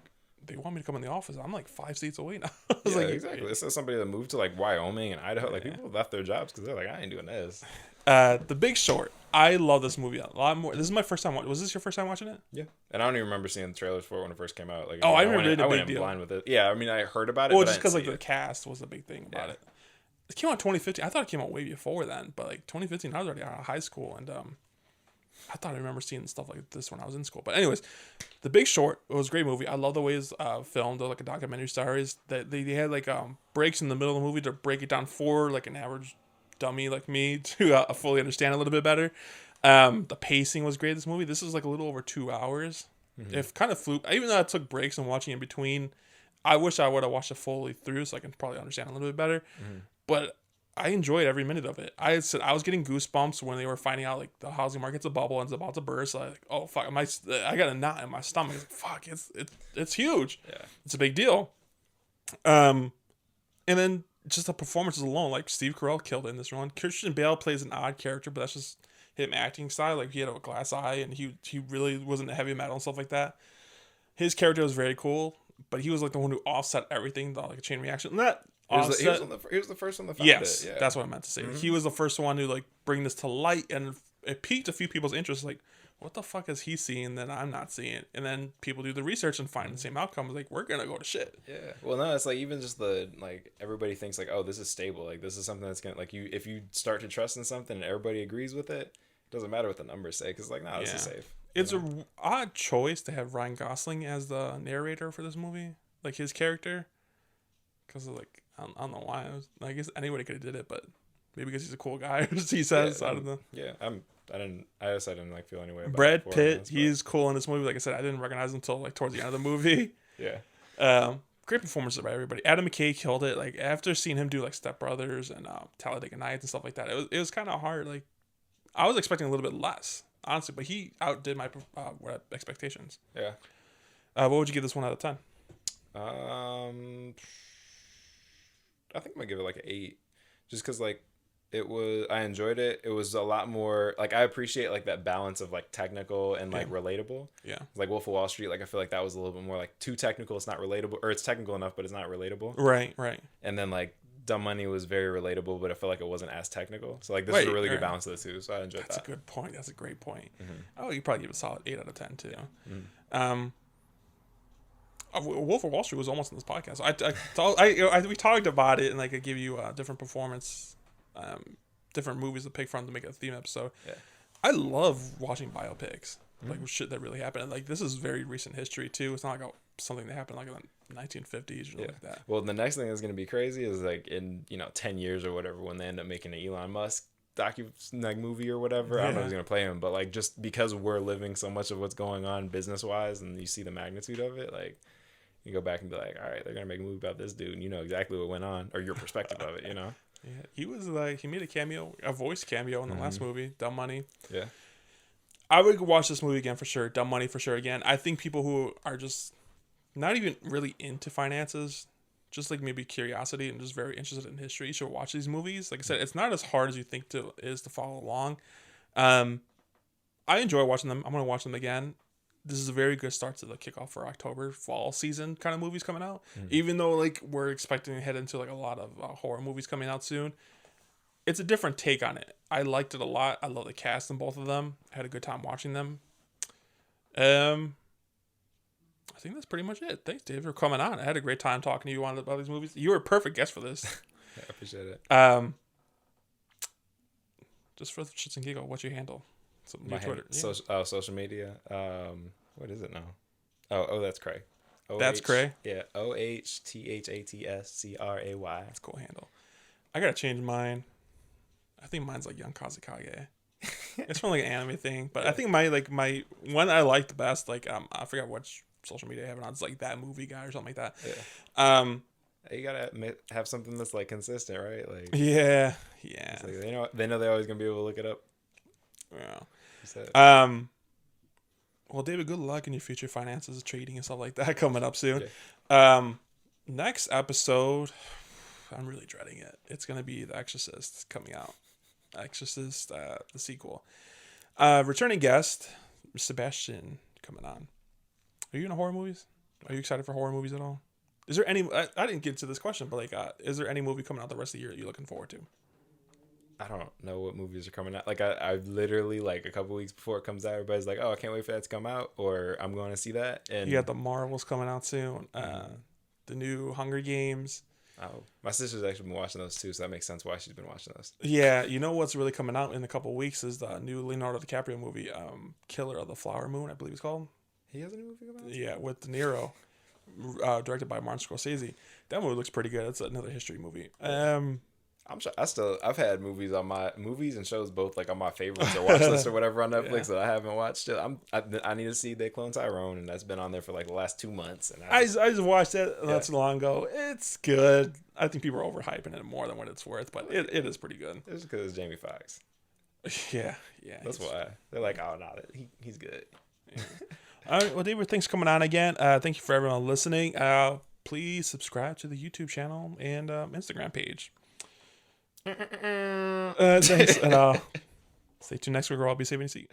S2: they want me to come in the office. I'm like 5 states away now. I was like,
S3: exactly. This is somebody that moved to like Wyoming and Idaho. Like, people left their jobs because they're like, I ain't doing this.
S2: The Big Short. I love this movie a lot more. This is my first time watching. Was this your first time watching it?
S3: Yeah, and I don't even remember seeing the trailers for it when it first came out. Like,
S2: I remember
S3: I went in blind with it. Yeah, I mean, I heard about it.
S2: Well,
S3: but
S2: just because like
S3: the
S2: the cast was the big thing about it. It came out in 2015. I thought it came out way before then, but like 2015, I was already out of high school, and I thought I remember seeing stuff like this when I was in school. But anyways, The Big Short, it was a great movie. I love the way it's filmed, like a documentary style. That they had like breaks in the middle of the movie to break it down for like an average dummy like me to fully understand a little bit better. The pacing was great. This movie. This is like a little over 2 hours. Mm-hmm. It kind of flew. Even though I took breaks and watching in between, I wish I would have watched it fully through so I can probably understand a little bit better. Mm-hmm. But I enjoyed every minute of it. I was getting goosebumps when they were finding out like the housing market's a bubble and it's about to burst. Like, oh fuck, I got a knot in my stomach. It's like, fuck, it's huge. Yeah, it's a big deal. And then just the performances alone, like Steve Carell killed it in this one. Christian Bale plays an odd character, but that's just him acting style. Like, he had a glass eye and he really wasn't a heavy metal and stuff like that. His character was very cool, but he was like the one who offset everything, like a chain reaction. Not
S3: he was the first one that found
S2: yes,
S3: it. Yeah.
S2: That's what I meant to say. Mm-hmm. He was the first one to like bring this to light, and it piqued a few people's interest. Like, what the fuck is he seeing that I'm not seeing? And then people do the research and find the same outcome. Like, we're gonna go to shit.
S3: Yeah. Well, no, it's like even just like everybody thinks like, oh, this is stable. Like, this is something that's gonna like if you start to trust in something and everybody agrees with it, it doesn't matter what the numbers say because like, this is safe.
S2: It's an odd choice to have Ryan Gosling as the narrator for this movie, like his character, because like I don't know why. I guess anybody could have did it, but maybe because he's a cool guy. He says, I don't know.
S3: Yeah, I didn't like feel any way about
S2: Brad Pitt. He's cool in this movie. Like I said, I didn't recognize him until like towards the end of the movie.
S3: Yeah.
S2: Great performances by everybody. Adam McKay killed it. Like, after seeing him do like Step Brothers and Talladega Nights and stuff like that, it was kind of hard. Like, I was expecting a little bit less, honestly, but he outdid my expectations.
S3: Yeah.
S2: What would you give this 1 out of 10?
S3: I think I'm gonna give it like an 8, just because like I enjoyed it. It was a lot more like, I appreciate like that balance of like technical and like relatable. Yeah. Like Wolf of Wall Street, like I feel like that was a little bit more like too technical. It's not relatable, or it's technical enough, but it's not relatable.
S2: Right.
S3: And then like Dumb Money was very relatable, but I feel like it wasn't as technical. So like this is a really good balance of the two. So I enjoyed that.
S2: That's a good point. That's a great point. Mm-hmm. You probably give it a solid 8 out of 10 too. Yeah. Mm-hmm. Wolf of Wall Street was almost in this podcast. We talked about it, and like I give you different performance, different movies to pick from to make a theme episode. Yeah. I love watching biopics, like shit that really happened. And, like, this is very recent history too. It's not like something that happened like in the 1950s or something like that.
S3: Well, the next thing that's gonna be crazy is like in 10 years or whatever, when they end up making an Elon Musk movie or whatever. Yeah. I don't know who's gonna play him, but like just because we're living so much of what's going on business wise, and you see the magnitude of it, like. You go back and be like, all right, they're gonna make a movie about this dude, and you know exactly what went on, or your perspective of it, you know.
S2: Yeah, he was like, he made a voice cameo in the last movie, Dumb Money.
S3: Yeah,
S2: I would watch this movie again for sure. Dumb Money for sure again. I think people who are just not even really into finances, just like maybe curiosity and just very interested in history, should watch these movies. Like I said, it's not as hard as you think it is to follow along. I enjoy watching them. I'm gonna watch them again. This is a very good start to the kickoff for October fall season kind of movies coming out. Mm-hmm. Even though like we're expecting to head into like a lot of horror movies coming out soon, it's a different take on it. I liked it a lot. I love the cast in both of them. I had a good time watching them. I think that's pretty much it. Thanks, Dave, for coming on. I had a great time talking to you about these movies. You were a perfect guest for this.
S3: I appreciate it.
S2: Just for the shits and giggles, what's your handle?
S3: My Twitter. Social media. What is it now? Oh, that's Craig.
S2: That's Craig?
S3: Yeah. OHTHATSCRAY.
S2: That's a cool handle. I gotta change mine. I think mine's like Young Kazakage. It's from like an anime thing, but I think my one I like the best, like I forgot which social media I have it on. It's like That Movie Guy or something like that.
S3: Yeah. You gotta have something that's like consistent, right? Like
S2: yeah.
S3: Like they know they're always gonna be able to look it up.
S2: Yeah. Well, David, good luck in your future finances, trading and stuff like that coming up soon. Yeah. Next episode, I'm really dreading it. It's gonna be The Exorcist coming out. Exorcist, the sequel. Returning guest Sebastian coming on. Are you into horror movies? Are you excited for horror movies at all? Is there any? I didn't get to this question, but like, is there any movie coming out the rest of the year that you're looking forward to?
S3: I don't know what movies are coming out. Like I literally like a couple weeks before it comes out, everybody's like, "Oh, I can't wait for that to come out," or "I'm going to see that." And
S2: You got the Marvels coming out soon. The new Hunger Games.
S3: oh, my sister's actually been watching those too, so that makes sense why she's been watching those.
S2: Yeah, you know what's really coming out in a couple weeks is the new Leonardo DiCaprio movie, Killer of the Flower Moon, I believe it's called.
S3: He has a new movie coming out?
S2: Yeah, with De Niro, directed by Martin Scorsese. That movie looks pretty good. It's another history movie.
S3: I'm sure I've had movies and shows both like on my favorites or watch list or whatever on Netflix that I haven't watched. I need to see They Clone Tyrone, and that's been on there for like the last 2 months. And
S2: I just watched that not too long ago. It's good. I think people are overhyping it more than what it's worth, but it is pretty good.
S3: It's because it's Jamie Foxx.
S2: Yeah.
S3: That's why they're like, oh no, he's good.
S2: Yeah. All right, well, David, thanks for coming on again. Thank you for everyone listening. Please subscribe to the YouTube channel and Instagram page. Thanks, and stay tuned next week where I'll be saving a seat.